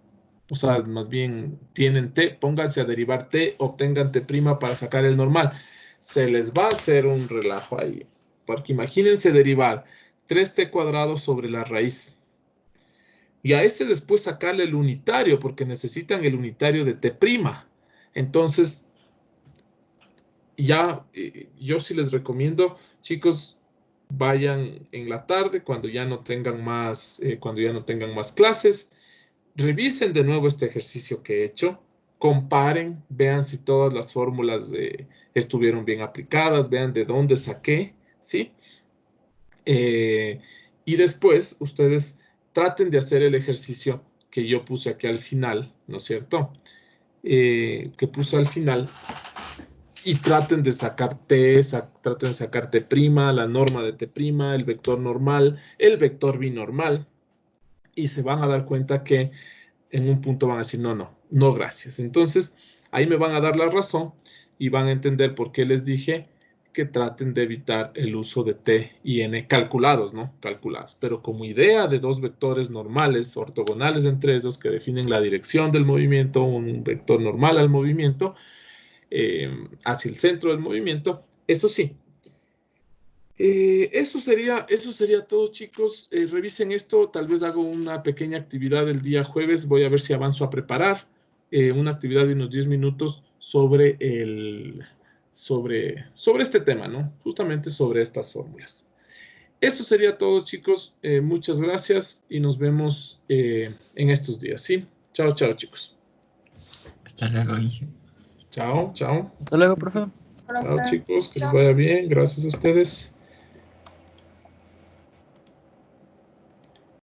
O sea, más bien tienen t, pónganse a derivar t, obtengan t' para sacar el normal. Se les va a hacer un relajo ahí. Porque imagínense derivar 3t cuadrado sobre la raíz. Y a ese después sacarle el unitario, porque necesitan el unitario de t'. Entonces, ya yo sí les recomiendo, chicos, vayan en la tarde cuando ya no tengan más clases, revisen de nuevo este ejercicio que he hecho, comparen, vean si todas las fórmulas estuvieron bien aplicadas, vean de dónde saqué, ¿sí? Y después ustedes traten de hacer el ejercicio que yo puse aquí al final, ¿no es cierto? Que puse al final. Y traten de sacar t, traten de sacar t', la norma de t', el vector normal, el vector binormal. Y se van a dar cuenta que en un punto van a decir, no, gracias. Entonces, ahí me van a dar la razón y van a entender por qué les dije que traten de evitar el uso de t y n calculados, ¿no? Calculados. Pero como idea de dos vectores normales, ortogonales entre ellos, que definen la dirección del movimiento, un vector normal al movimiento, hacia el centro del movimiento, eso sí. Eso sería todo, chicos. Revisen esto, tal vez hago una pequeña actividad el día jueves, voy a ver si avanzo a preparar una actividad de unos 10 minutos sobre este tema, ¿no? Justamente sobre estas fórmulas. Eso sería todo, chicos. Muchas gracias y nos vemos en estos días, ¿sí? Chao, chao, chicos. Hasta luego, Inge. Chao, chao. Hasta luego, profe. Chao, chicos, que les vaya bien. Gracias a ustedes.